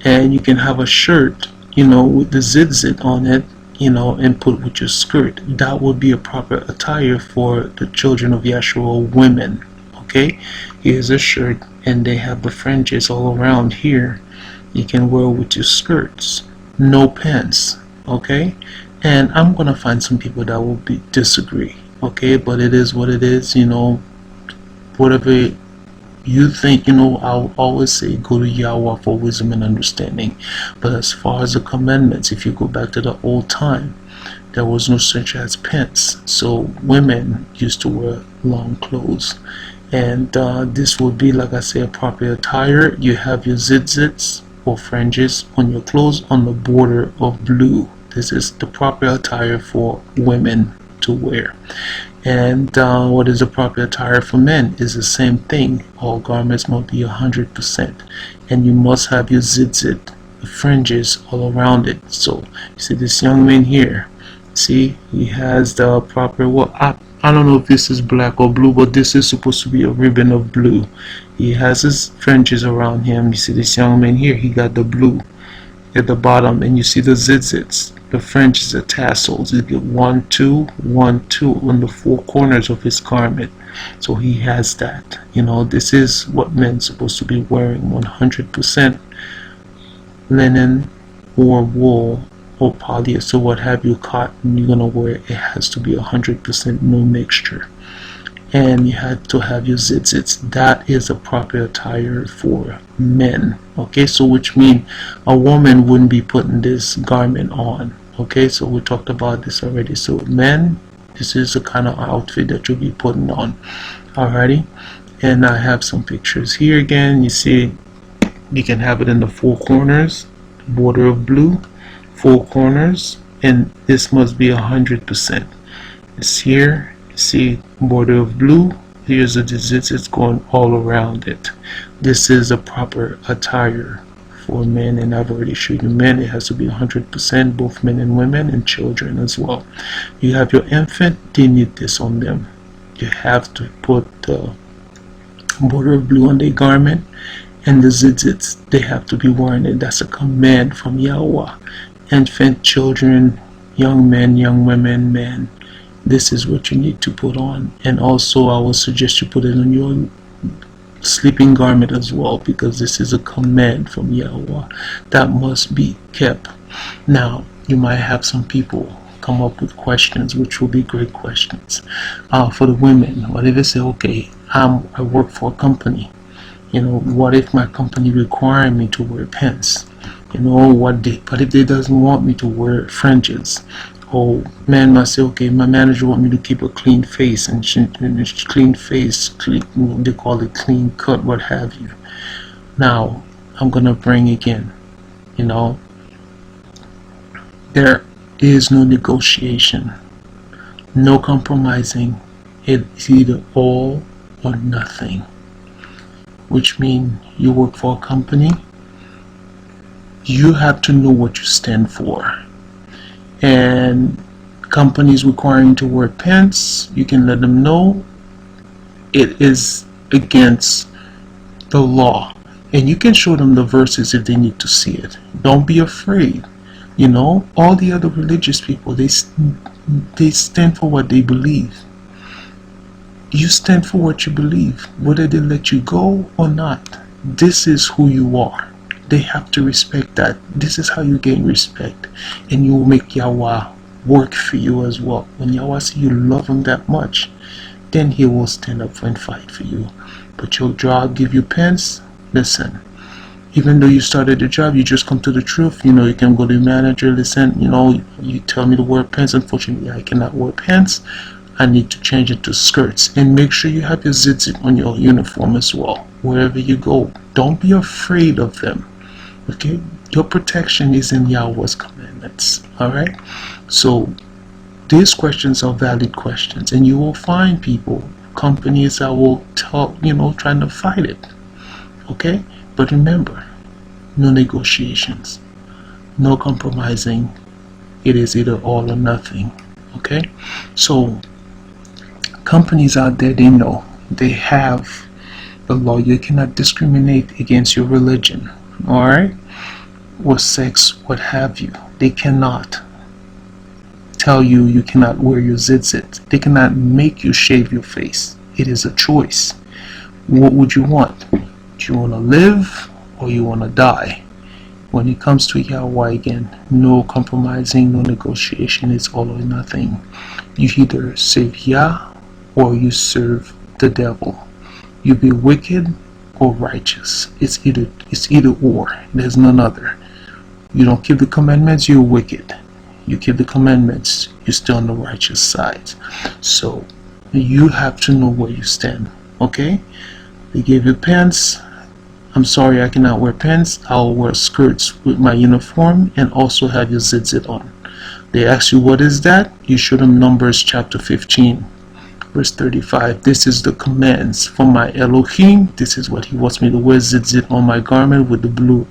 and you can have a shirt, you know, with the zitzit on it, you know, and put with your skirt. That would be a proper attire for the children of Yisrael women. Okay, here's a shirt, and they have the fringes all around here. You can wear with your skirts, no pants. Okay, and I'm gonna find some people that will disagree. Okay, but it is what it is, you know. Whatever you think, you know, I'll always say go to YAHUAH for wisdom and understanding. But as far as the commandments, if you go back to the old time, there was no such as pants. So women used to wear long clothes. And this would be, like I say, a proper attire. You have your zitzits or fringes on your clothes on the border of blue. This is the proper attire for women to wear. And what is the proper attire for men is the same thing. All garments must be 100%, and you must have your zitzit, the fringes all around it. So you see this young man here, see, he has the proper, well, I don't know if this is black or blue, but this is supposed to be a ribbon of blue. He has his fringes around him. You see this young man here, he got the blue at the bottom, and you see the zitzits, the fringes, the tassels. You get 1, 2, 1, 2 on the four corners of his garment. So he has that. You know, this is what men supposed to be wearing, 100% linen or wool or polyester, what have you, cotton. You're gonna wear it has to be 100%, no mixture. And you have to have your zitzits. That is a proper attire for men. Okay, so which means a woman wouldn't be putting this garment on. Okay, so we talked about this already. So men, this is the kind of outfit that you'll be putting on. Alrighty, and I have some pictures here again. You see, you can have it in the four corners, border of blue, four corners, and this must be 100%. It's here. See, border of blue. Here's the zitzits going all around it. This is a proper attire for men, and I've already showed you men. It has to be 100%, both men and women, and children as well. You have your infant, they need this on them. You have to put the border of blue on their garment, and the zitzits, they have to be wearing it. That's a command from YAHUAH. Infant, children, young men, young women, men. This is what you need to put on. And also I would suggest you put it on your sleeping garment as well, because this is a command from Yahuwah that must be kept. Now, you might have some people come up with questions, which will be great questions. For the women, what if they say, okay, I work for a company, what if my company require me to wear pants? But if they doesn't want me to wear fringes? Or man must say, okay, my manager want me to keep a clean face, and clean face, they call it clean cut, what have you. Now, I'm gonna bring again, there is no negotiation, no compromising. It's either all or nothing, which means you work for a company, you have to know what you stand for. And companies requiring you to wear pants, you can let them know it is against the law, and you can show them the verses if they need to see it. Don't be afraid. All the other religious people, they stand for what they believe. You stand for what you believe, whether they let you go or not. This is who you are. They have to respect that. This is how you gain respect, and you will make Yahuwah work for you as well. When Yahuwah sees you love him that much, then he will stand up and fight for you. But your job give you pence. Listen, even though you started the job, you just come to the truth. You can go to the manager. Listen, you tell me to wear pants. Unfortunately, I cannot wear pants. I need to change it to skirts. And make sure you have your tzitzit on your uniform as well, wherever you go. Don't be afraid of them. Okay, your protection is in Yahweh's commandments. Alright, so these questions are valid questions, and you will find companies that will talk, trying to fight it. Okay, but remember, no negotiations, no compromising. It is either all or nothing. Okay, so companies out there, they know, they have the law. You cannot discriminate against your religion, alright, or sex, what have you. They cannot tell you cannot wear your tzitzit. They cannot make you shave your face. It is a choice. What would you want? Do you want to live or you want to die? When it comes to Yahuwah, again, no compromising, no negotiation. It's all or nothing. You either serve Yah or you serve the devil. You be wicked or righteous. It's either or. There's none other. You don't keep the commandments, you're wicked. You keep the commandments, you're still on the righteous side. So you have to know where you stand. Okay? They gave you pants. I'm sorry, I cannot wear pants. I'll wear skirts with my uniform and also have your tzitzit on. They ask you what is that? You show them Numbers chapter 15. Verse 35, this is the commands from my Elohim. This is what he wants me to wear, tzitzit on my garment with the blue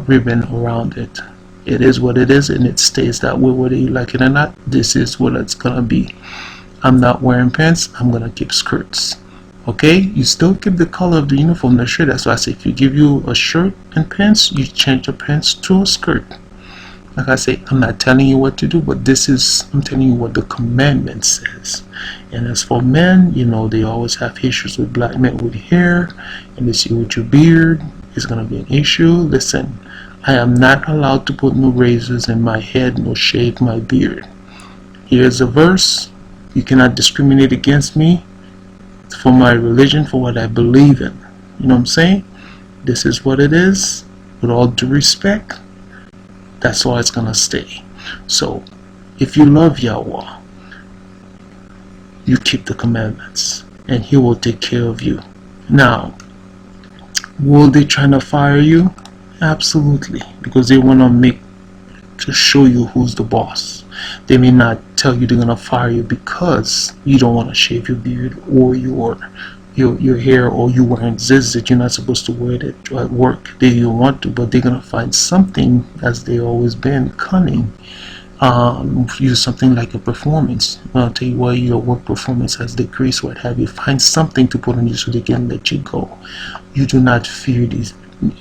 ribbon around it. It is what it is, and it stays that way whether you like it or not. This is what it's gonna be. I'm not wearing pants, I'm gonna keep skirts. Okay, you still keep the color of the uniform, the shirt. That's why I say if you give you a shirt and pants, you change your pants to a skirt. Like I say, I'm not telling you what to do, but I'm telling you what the commandment says. And as for men, they always have issues with black men with hair, and they see with your beard, it's going to be an issue. Listen, I am not allowed to put no razors in my head, nor shave my beard. Here's a verse. You cannot discriminate against me for my religion, for what I believe in. You know what I'm saying? This is what it is. With all due respect, that's why it's gonna stay. So if you love Yahuwah, you keep the commandments and he will take care of you. Now, will they try to fire you? Absolutely, because they want to show you who's the boss. They may not tell you they're gonna fire you because you don't want to shave your beard or your hair, or you wearing tzitzit. You're not supposed to wear it at work. They don't want to, but they're gonna find something, as they always been cunning. Use something like a performance. I'll tell you why your work performance has decreased, what have you. Find something to put on you so they can let you go. You do not fear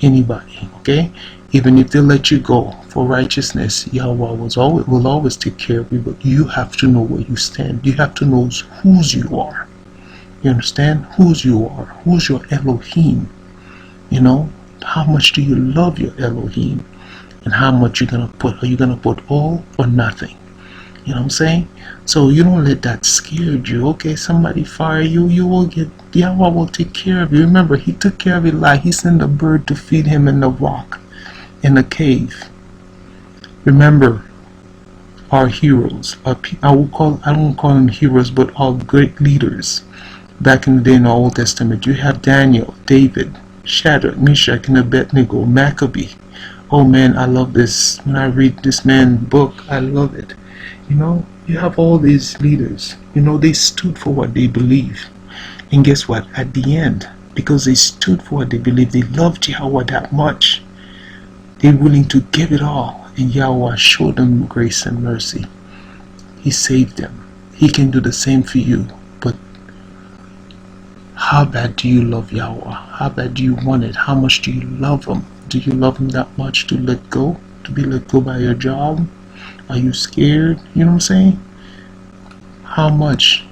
anybody, okay? Even if they let you go for righteousness, Yahuwah will always take care of you, but you have to know where you stand. You have to know whose you are, You understand? Whose you are. Who's your Elohim? You know? How much do you love your Elohim? And how much you're gonna put? Are you gonna put all or nothing? You know what I'm saying? So you don't let that scare you. Okay, somebody fire you, you will get, YAHUAH will take care of you. Remember, he took care of Eli. He sent a bird to feed him in the rock, in the cave. Remember, our heroes, I don't call them heroes, but our great leaders back in the day in the Old Testament. You have Daniel, David, Shadrach, Meshach, and Abednego, Maccabee. Oh man, I love this. When I read this man's book, I love it. You know, you have all these leaders. You know, they stood for what they believe. And guess what? At the end, because they stood for what they believe, they loved YAHUAH that much. They're willing to give it all. And YAHUAH showed them grace and mercy. He saved them. He can do the same for you. But how bad do you love YAHUAH? How bad do you want it? How much do you love him? Do you love him that much to let go? To be let go by your job? Are you scared? You know what I'm saying? How much?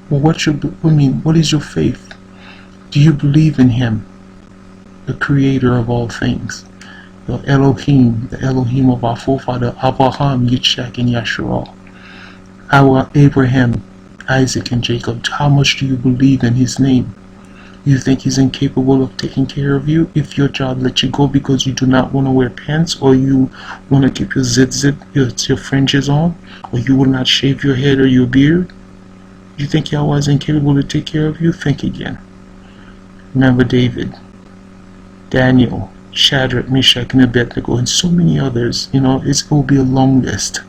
Well, what is your faith? Do you believe in him, the creator of all things? The Elohim, the Elohim of our forefather Abraham, Yitzchak, and Yeshua. Our Abraham, Isaac, and Jacob. How much do you believe in his name? You think he's incapable of taking care of you if your job lets you go because you do not want to wear pants, or you want to keep your your fringes on, or you will not shave your head or your beard? You think YAHUAH is incapable to take care of you? Think again. Remember David, Daniel, Shadrach, Meshach, and Abednego, and so many others. You know, it will be a long list.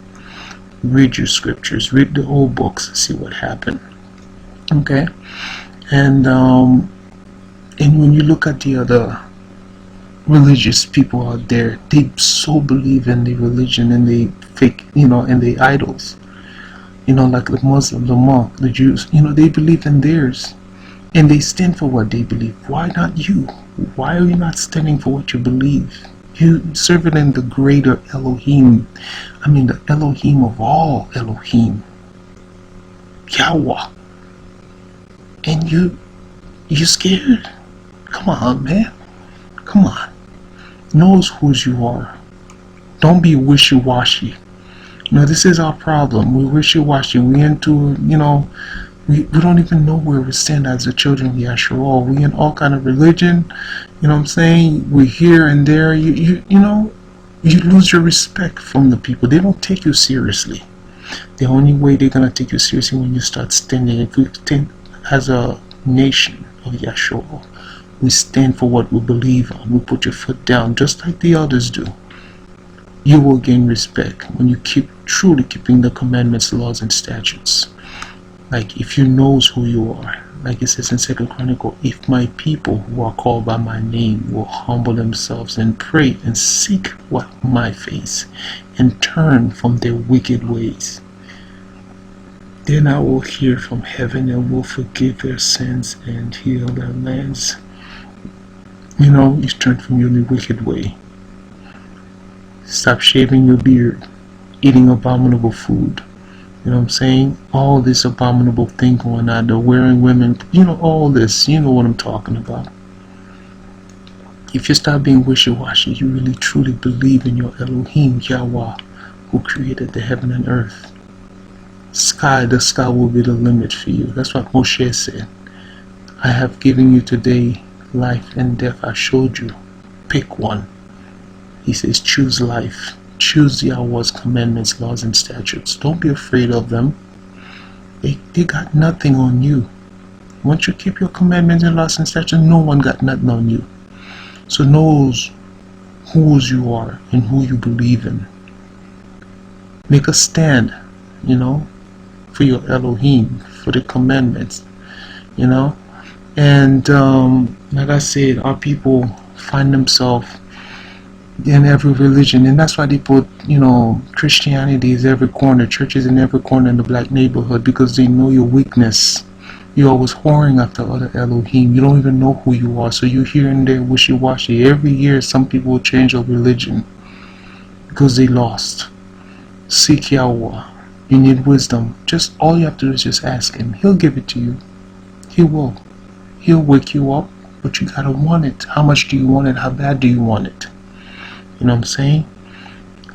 Read your scriptures, read the old books, see what happened. Okay? And when you look at the other religious people out there, they so believe in the religion and they fake, you know, and the idols. You know, like the Muslim, the monk, the Jews, you know, they believe in theirs. And they stand for what they believe. Why not you? Why are you not standing for what you believe? You serve it in the greater Elohim. I mean, the Elohim of all Elohim. YAHUAH. And you scared? Come on, man. Come on. Knows whose you are. Don't be wishy-washy. You know, this is our problem. We're wishy-washy. We into, you know, we don't even know where we stand as the children of Yeshua. We in all kind of religion. You know what I'm saying? We're here and there. You know, you lose your respect from the people. They don't take you seriously. The only way they're going to take you seriously when you start standing. If we stand as a nation of Yeshua, we stand for what we believe on. We put your foot down just like the others do. You will gain respect when you keep truly keeping the commandments, laws, and statutes. Like if you knows who you are, like it says in 2 Chronicles, if my people who are called by my name will humble themselves and pray and seek my face and turn from their wicked ways, then I will hear from heaven and will forgive their sins and heal their lands. You know, you turn from your wicked way. Stop shaving your beard, eating abominable food. You know what I'm saying? All this abominable thing going on. They're wearing women. You know, all this. You know what I'm talking about. If you stop being wishy-washy, you really truly believe in your Elohim, YAHUAH, who created the heaven and earth. The sky will be the limit for you. That's what Moshe said. I have given you today life and death. I showed you. Pick one. He says, choose life. Choose YAHUAH's commandments, laws, and statutes. Don't be afraid of them. They got nothing on you. Once you keep your commandments and laws and statutes, no one got nothing on you. So knows whose you are and who you believe in. Make a stand, you know, for your Elohim, for the commandments, you know. And like I said, our people find themselves in every religion, and that's why they put, you know, Christianity is every corner, churches in every corner in the black neighborhood, because they know your weakness. You're always whoring after other Elohim. You don't even know who you are, so you're here and there wishy-washy. Every year some people will change their religion because they lost. Seek YAHUAH. You need wisdom. Just all you have to do is just ask him. He'll give it to you. He will. He'll wake you up, but you gotta want it. How much do you want it? How bad do you want it? You know what I'm saying?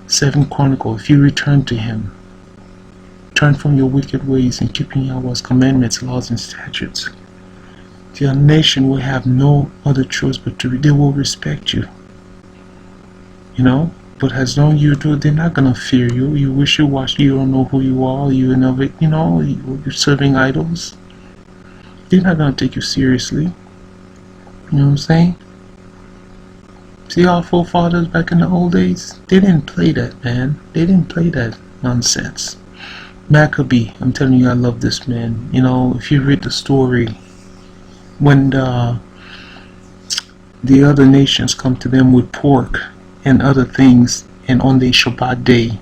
2 Chronicles, if you return to him, turn from your wicked ways and keeping Yahweh's commandments, laws, and statutes, your nation will have no other choice but they will respect you. You know? But as long as you do, they're not gonna fear you. You wishy-washy, you don't know who you are, you innovate, you know, you're serving idols. They're not gonna take you seriously. You know what I'm saying? See our forefathers back in the old days? They didn't play that, man. They didn't play that nonsense. Maccabee, I'm telling you, I love this man. You know, if you read the story, when the other nations come to them with pork and other things, and on their Shabbat day,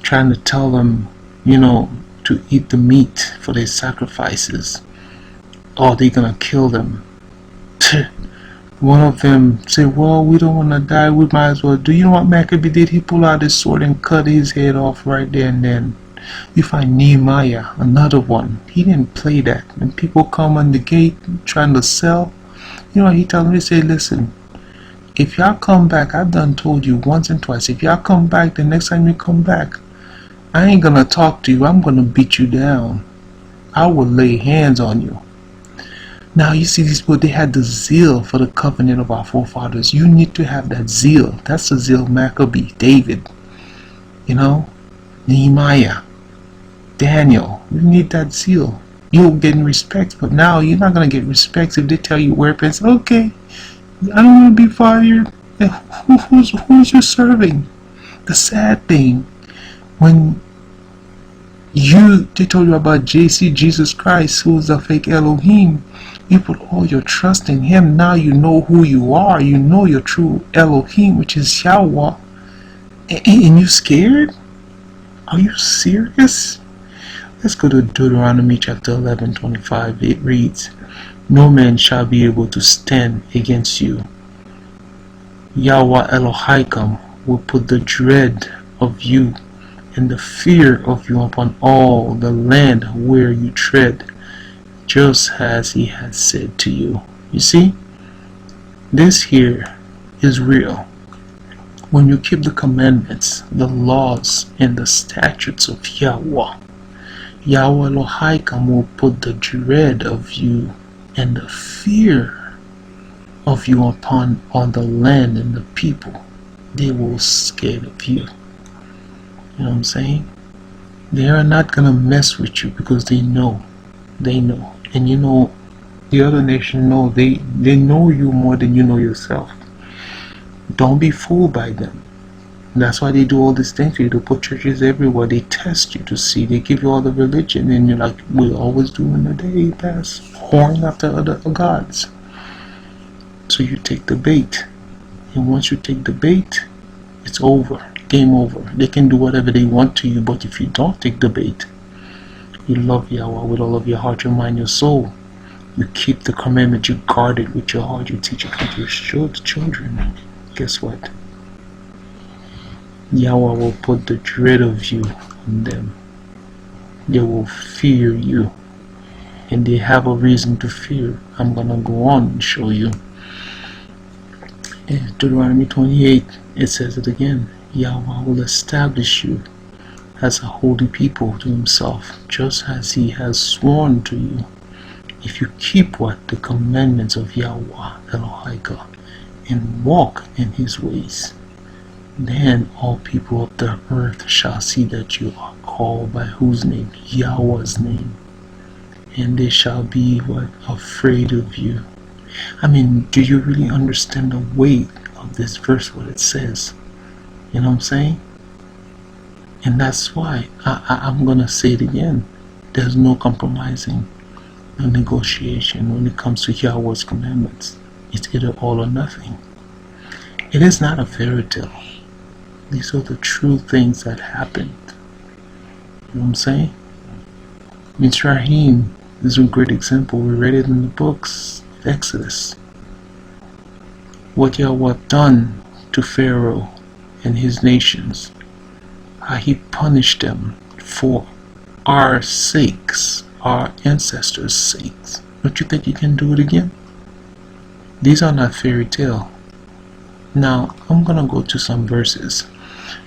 trying to tell them, you know, to eat the meat for their sacrifices, or they're gonna kill them. One of them said, well, we don't want to die, we might as well. Do you know what Maccabee did? He pulled out his sword and cut his head off right there and then. You find Nehemiah, another one. He didn't play that. When people come on the gate trying to sell, you know what he told them? He said, listen, if y'all come back, I've done told you once and twice, if y'all come back, the next time you come back, I ain't gonna talk to you, I'm gonna beat you down. I will lay hands on you. Now you see these people, they had the zeal for the covenant of our forefathers. You need to have that zeal. That's the zeal of Maccabee, David, you know, Nehemiah, Daniel. You need that zeal. You'll get respect, but now you're not going to get respect if they tell you weapons. Okay, I don't want to be fired. Who's you serving? The sad thing, when they told you about JC, Jesus Christ, who's a fake Elohim, you put all your trust in him. Now you know who you are. You know your true Elohim, which is YAHUAH. And you scared? Are you serious? Let's go to Deuteronomy chapter 11:25. It reads, no man shall be able to stand against you. Yahweh Elohim will put the dread of you and the fear of you upon all the land where you tread, just as he has said to you. You see, this here is real. When you keep the commandments, the laws, and the statutes of Yahweh, Yahweh Elohim will put the dread of you and the fear of you upon all the land and the people. They will scared of you. You know what I'm saying? They are not gonna mess with you because they know. And you know, the other nation know. They know you more than you know yourself. Don't be fooled by them. That's why they do all these things. They put churches everywhere. They test you to see. They give you all the religion, and you're like, we always do in the day pass, whoring after other gods. So you take the bait, and once you take the bait, it's over. Game over. They can do whatever they want to you, but if you don't take the bait, you love Yahweh with all of your heart, your mind, your soul. You keep the commandment, you guard it with your heart, you teach it to your children. Guess what? Yahweh will put the dread of you on them. They will fear you. And they have a reason to fear. I'm gonna go on and show you. In Deuteronomy 28, it says it again. Yahweh will establish you as a holy people to himself, just as he has sworn to you, if you keep what? The commandments of Yahweh Elohim and walk in his ways. Then all people of the earth shall see that you are called by whose name? Yahweh's name. And they shall be what? Afraid of you. I mean, do you really understand the weight of this verse, what it says? You know what I'm saying? And that's why I'm going to say it again. There's no compromising, no negotiation when it comes to Yahweh's commandments. It's either all or nothing. It is not a fairy tale. These are the true things that happened. You know what I'm saying? Mitzrayim is a great example. We read it in the books of Exodus. What Yahweh done to Pharaoh and his nations. How he punished them for our sakes, our ancestors' sakes. Don't you think you can do it again? These are not fairy tale. Now, I'm gonna go to some verses.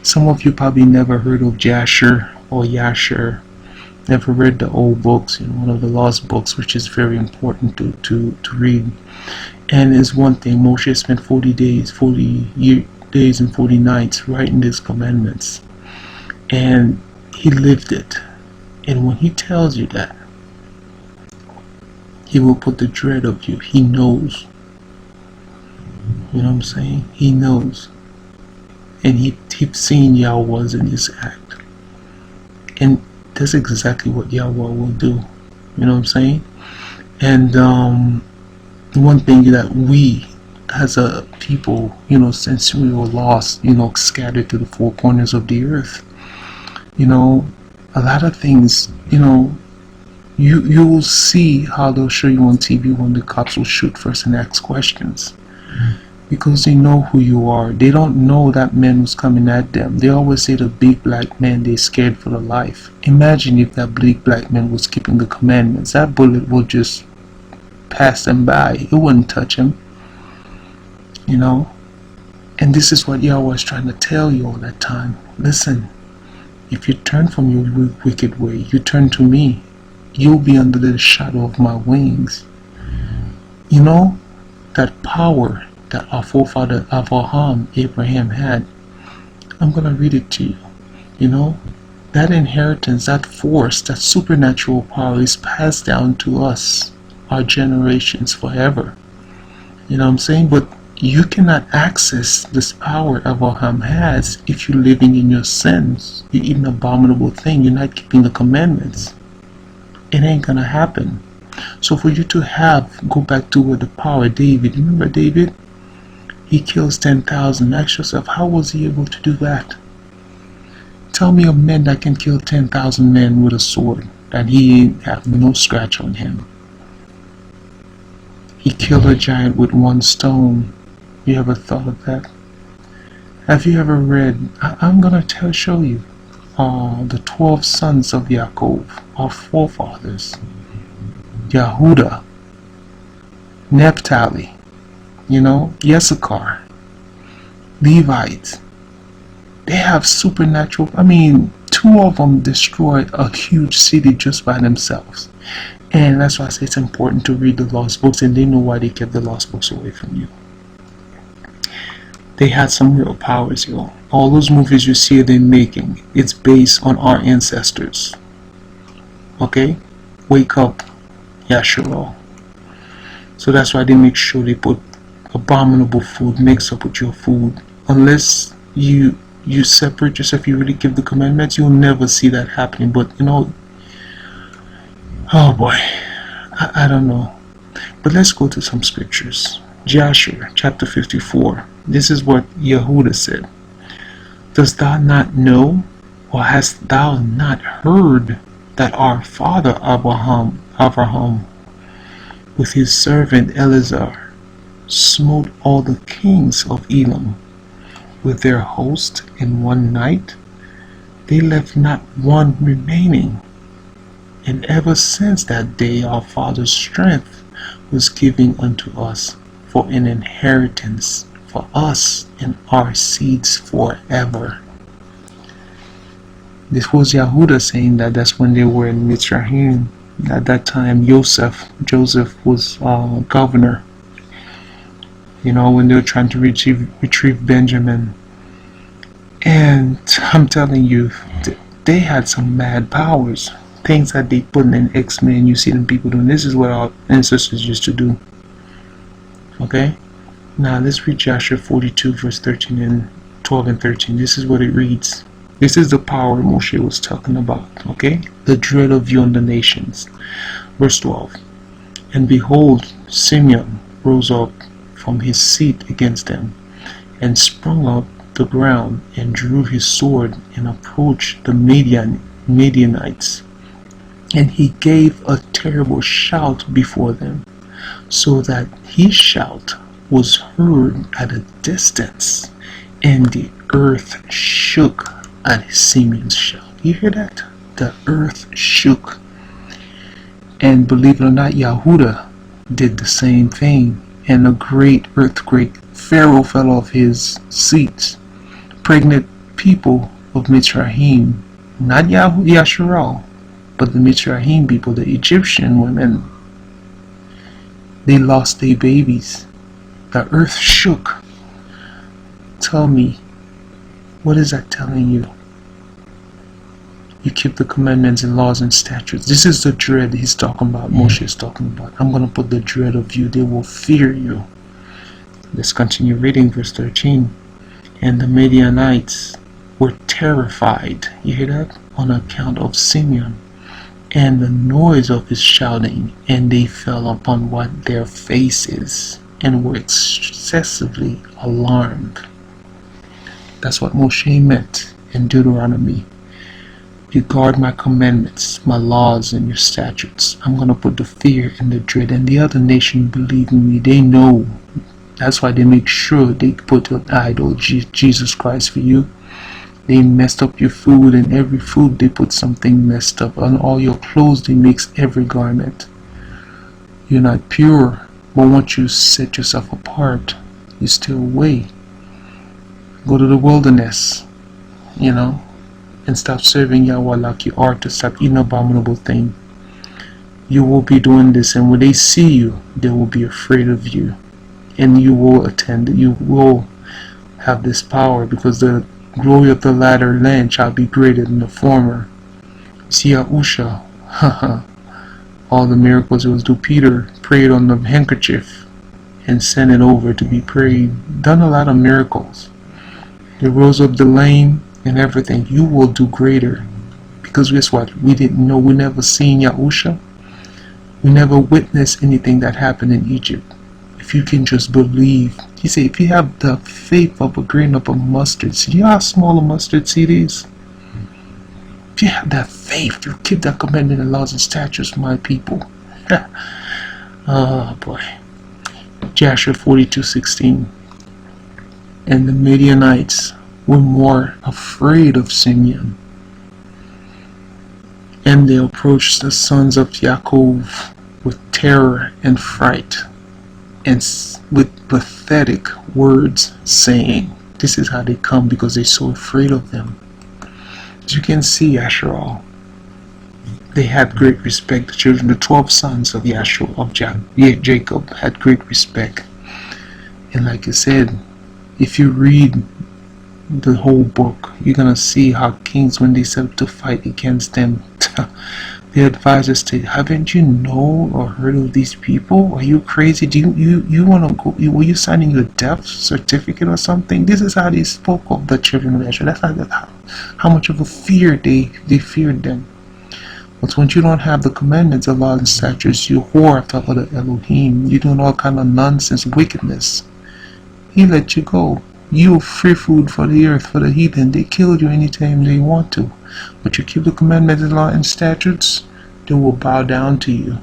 Some of you probably never heard of Jasher or Yasher, never read the old books, one of the lost books, which is very important to read. And it's one thing, Moshe spent 40 days and 40 nights writing these commandments. And he lived it. And when he tells you that, he will put the dread of you. He knows. You know what I'm saying? He knows. And he's seen YAHUAH in this act. And that's exactly what YAHUAH will do. You know what I'm saying? And one thing that we as a people, since we were lost, scattered to the four corners of the earth, a lot of things, you will see how they'll show you on TV when the cops will shoot first and ask questions. Because they know who you are. They don't know that man was coming at them. They always say the big black man, they're scared for their life. Imagine if that big black man was keeping the commandments. That bullet will just pass them by. It wouldn't touch him. And this is what YAHUAH is trying to tell you all that time. Listen, if you turn from your wicked way, you turn to me, you'll be under the shadow of my wings. That power that our forefather Abraham had. I'm going to read it to you. That inheritance, that force, that supernatural power is passed down to us, our generations, forever. You know what I'm saying? But you cannot access this power Abraham has if you're living in your sins. You're eating an abominable thing. You're not keeping the commandments. It ain't going to happen. So for you to go back to where the power, David, remember David? He kills 10,000. Ask yourself, how was he able to do that? Tell me a man that can kill 10,000 men with a sword, that he have no scratch on him. He killed a giant with one stone. You ever thought of that? Have you ever read, I'm going to show you, the 12 sons of Yaakov, our forefathers. YAHUAH, Naphtali, Issachar, Levites. They have supernatural. Two of them destroyed a huge city just by themselves. And that's why I say it's important to read the lost books, and they know why they kept the lost books away from you. They had some real powers, yo. All those movies you see them making, it's based on our ancestors. Okay? Wake up, Yahshua. So that's why they make sure they put abominable food mixed up with your food. Unless you separate yourself, you really give the commandments, you'll never see that happening. But oh boy, I don't know. But let's go to some scriptures. Joshua chapter 54. This is what YAHUAH said. Dost thou not know, or hast thou not heard, that our father Abraham with his servant Eleazar smote all the kings of Elam with their host in one night? They left not one remaining. And ever since that day our father's strength was given unto us for an inheritance for us and our seeds forever. This was YAHUAH saying that. That's when they were in Mitzrayim. At that time Joseph was governor. When they were trying to retrieve Benjamin. And I'm telling you, they had some mad powers. Things that they put in X-Men, you see them people doing. This is what our ancestors used to do. Okay? Now let's read Joshua 42 verse 13 and 12 and 13. This is what it reads. This is the power Moshe was talking about. Okay? The dread of you on the nations. Verse 12. And behold, Simeon rose up from his seat against them, and sprung up the ground, and drew his sword, and approached the Midianites. And he gave a terrible shout before them, so that his shout was heard at a distance, and the earth shook at Simeon's shout. You hear that? The earth shook. And believe it or not, YAHUAH did the same thing, and a great earthquake. Pharaoh fell off his seat. Pregnant people of Mitzrayim, not Yasharal, but the Mitzrayim people, the Egyptian women, they lost their babies. The earth shook. Tell me, what is that telling you? You keep the commandments and laws and statutes. This is the dread he's talking about, Moshe is talking about. I'm going to put the dread of you. They will fear you. Let's continue reading verse 13. And the Midianites were terrified, you hear that, on account of Simeon and the noise of his shouting, and they fell upon what their faces and were excessively alarmed. That's what Moshe meant in Deuteronomy. You guard my commandments, my laws, and your statutes. I'm going to put the fear and the dread. And the other nation, believe in me, they know. That's why they make sure they put an idol, Jesus Christ, for you. They messed up your food, and every food they put something messed up. On all your clothes they mix every garment. You're not pure, but once you set yourself apart, you stay away. Go to the wilderness, and stop serving Yahweh like you are, to stop eating abominable things. You will be doing this, and when they see you, they will be afraid of you. And you will have this power, because the glory of the latter land shall be greater than the former. See YAHUAH, all the miracles it was do. Peter prayed on the handkerchief and sent it over to be prayed. Done a lot of miracles. They rose up the lame and everything. You will do greater, because guess what? We didn't know. We never seen YAHUAH. We never witnessed anything that happened in Egypt. If you can just believe, he said, if you have the faith of a grain of a mustard seed, you know how small a mustard seed is? If you have that faith, you keep that commandment and laws and statutes, my people. Oh boy. Joshua 42:16. And the Midianites were more afraid of Simeon, and they approached the sons of Yaakov with terror and fright, and with pathetic words, saying, this is how they come, because they're so afraid of them. As you can see, Yasharal, they had great respect. The children, the 12 sons of Jacob, had great respect. And like I said, if you read the whole book, you're gonna see how kings, when they set up to fight against them, the advisors say, haven't you known or heard of these people? Are you crazy? Do you want to go? Were you signing your death certificate or something? This is how they spoke of the children of Israel. That's how much of a fear they feared them. But once you don't have the commandments, the laws and statutes, you whore after other Elohim, you're doing all kind of nonsense, wickedness. He let you go. You free food for the earth, for the heathen. They kill you anytime they want to. But you keep the commandments, the law and statutes, they will bow down to you.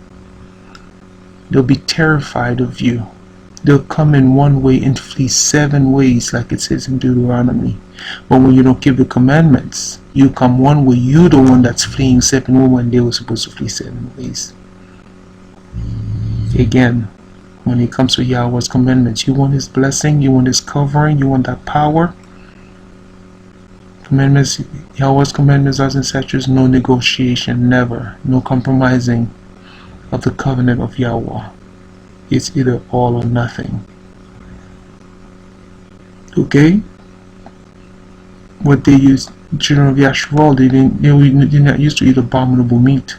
They'll be terrified of you. They'll come in one way and flee 7 ways, like it says in Deuteronomy. But when you don't keep the commandments, you come one way. You're the one that's fleeing 7 ways when they were supposed to flee 7 ways. Again, when it comes to Yahweh's commandments, you want his blessing, you want his covering, you want that power. Commandments, Yahweh's commandments, laws and statutes, no negotiation, never, no compromising of the covenant of Yahweh. It's either all or nothing. Okay? What they used, children of Yasharal, they did not used to eat abominable meat.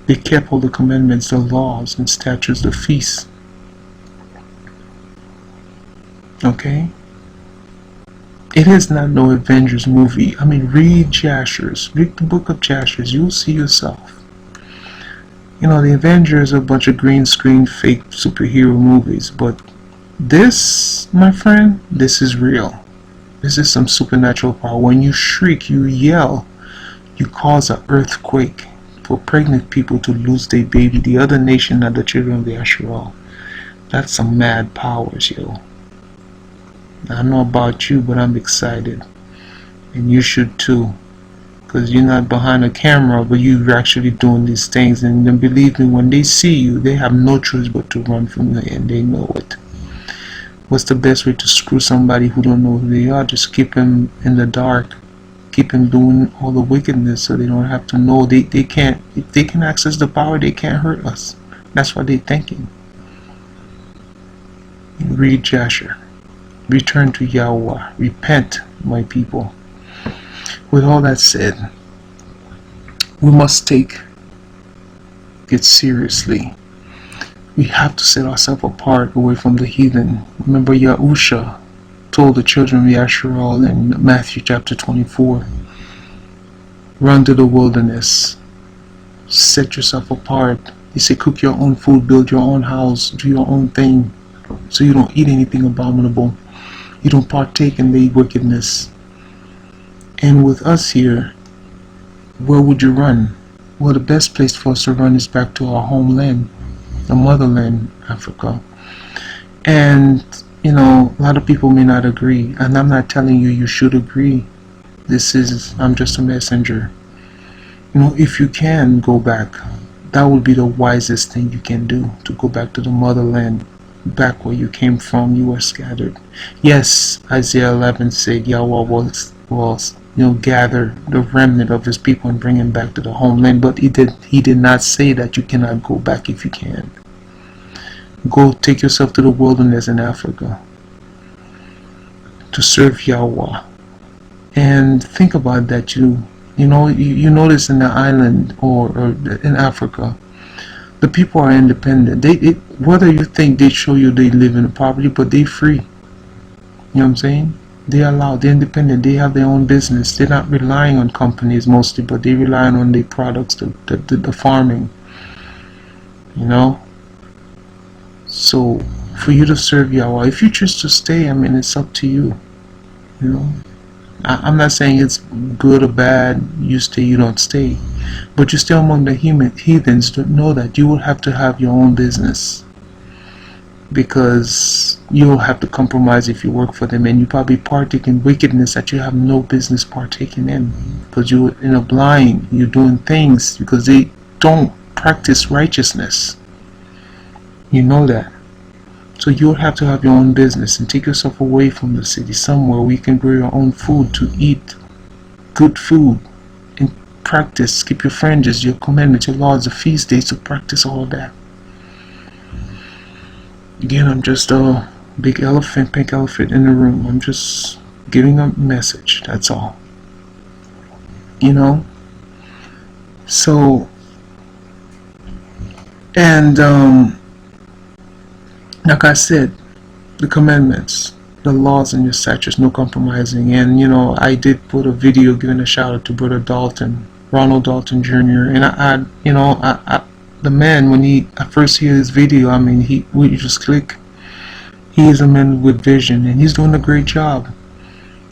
They kept all the commandments, the laws and statutes, the feasts. Okay? It is not no Avengers movie. I mean, read Jashers. Read the book of Jashers. You'll see yourself. The Avengers are a bunch of green screen fake superhero movies. But this, my friend, this is real. This is some supernatural power. When you shriek, you yell, you cause an earthquake for pregnant people to lose their baby. The other nation are the children of the Yasharal. That's some mad powers, yo. I don't know about you, but I'm excited. And you should too. because you're not behind a camera, but you're actually doing these things. And then believe me, when they see you, they have no choice but to run from you, and they know it. What's the best way to screw somebody who don't know who they are? Just keep them in the dark, keep them doing all the wickedness, so they don't have to know. They can't, if they can access the power, they can't hurt us. That's what they're thinking. Read Jasher. Return to YAHUAH. Repent, my people. With all that said, we must take it seriously. We have to set ourselves apart away from the heathen. Remember, YAHUAH told the children of Yasharal in Matthew chapter 24, run to the wilderness, set yourself apart. He said, cook your own food, build your own house, do your own thing, so you don't eat anything abominable. You don't partake in the wickedness. And with us here, where would you run? Well, the best place for us to run is back to our homeland, the motherland, Africa. And, you know, a lot of people may not agree. And I'm not telling you you should agree. I'm just a messenger. You know, if you can go back, that would be the wisest thing you can do, to go back to the motherland, back where you came from. You were scattered. Yes, Isaiah 11 said YAHUAH was gather the remnant of his people and bring him back to the homeland, but he did not say that you cannot go back if you can. Go take yourself to the wilderness in Africa to serve YAHUAH. And think about that. You notice in the island or in Africa, the people are independent. Whether you think they show you they live in poverty, but they free. You know what I'm saying? They're allowed, they're independent, they have their own business. They're not relying on companies mostly, but they're relying on their products, the farming. You know? So, for you to serve YAHUAH, if you choose to stay, I mean, it's up to you. You know? I'm not saying it's good or bad, you stay, you don't stay. But you stay among the heathens to know that you will have to have your own business. Because you'll have to compromise if you work for them, and you probably partake in wickedness that you have no business partaking in, because you're in a blind, you're doing things because they don't practice righteousness. You know that. So you'll have to have your own business and take yourself away from the city somewhere where you can grow your own food, to eat good food and practice, keep your fringes, your commandments, your laws, the feast days, to practice all of that. Again, I'm just a big elephant, pink elephant in the room. I'm just giving a message, that's all. You know? So, and like I said, the commandments, the laws and your statutes, no compromising. And I did put a video giving a shout out to Brother Dalton, Ronald Dalton Jr. And the man, when I first hear his video, I mean, we just click. He is a man with vision, and he's doing a great job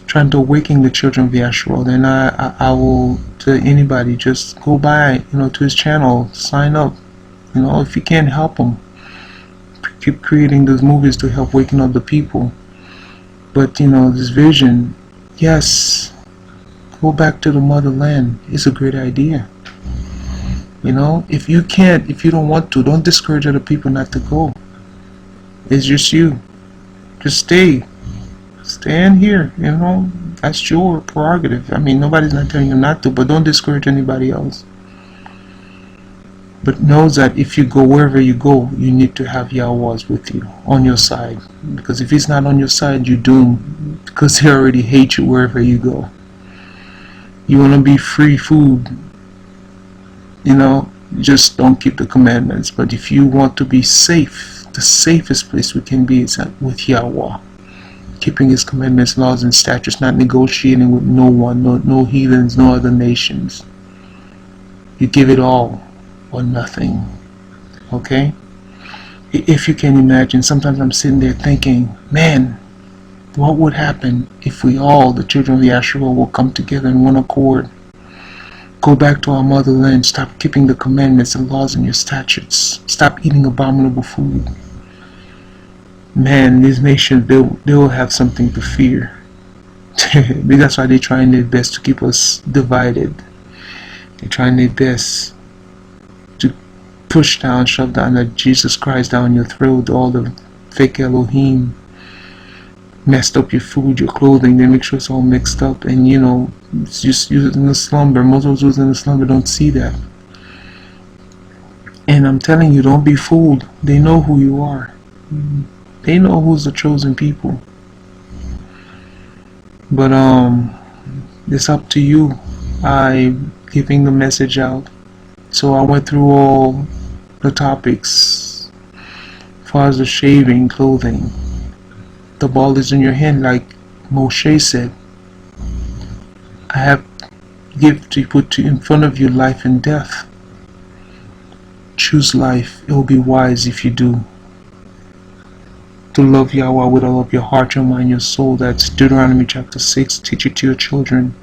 trying to awaken the children of Yasharal. And I will, to anybody, just go by, to his channel, sign up. If you can't help him, keep creating those movies to help waking up the people. But this vision, yes, go back to the motherland. It's a great idea. If you can't, if you don't want to, don't discourage other people not to go. It's just you. Just stay in here. That's your prerogative. I mean, nobody's not telling you not to, but don't discourage anybody else. But know that if you go wherever you go, you need to have YAHUAH with you, on your side. Because if he's not on your side, you're doomed. Because he already hates you wherever you go. You want to be free food, just don't keep the commandments. But if you want to be safe, the safest place we can be is with YAHUAH. Keeping his commandments, laws, and statutes, not negotiating with no one, no heathens, no other nations. You give it all or nothing. Okay? If you can imagine, sometimes I'm sitting there thinking, man, what would happen if we all, the children of Yasharal, will come together in one accord? Go back to our motherland, stop keeping the commandments and laws and your statutes. Stop eating abominable food. Man, these nations, they will have something to fear. That's why they're trying their best to keep us divided. They're trying their best to push down, shove down that Jesus Christ down your throat. All the fake Elohim messed up your food, your clothing. They make sure it's all mixed up, and you know, it's just using the slumber. Most of those in the slumber don't see that. And I'm telling you, don't be fooled. They know who you are. They know who's the chosen people. But it's up to you. I'm giving the message out. So I went through all the topics as far as the shaving, clothing. The ball is in your hand, like Moshe said. I have gift to put in front of you, life and death. Choose life. It will be wise if you do. To love YAHUAH with all of your heart, your mind, your soul. That's Deuteronomy chapter 6. Teach it to your children.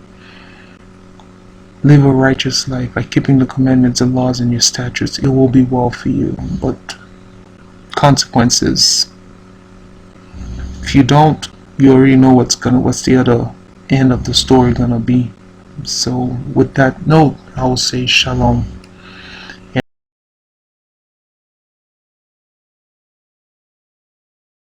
Live a righteous life by keeping the commandments and laws and your statutes. It will be well for you. But consequences. If you don't, you already know what's the other end of the story gonna be. So with that note, I will say shalom.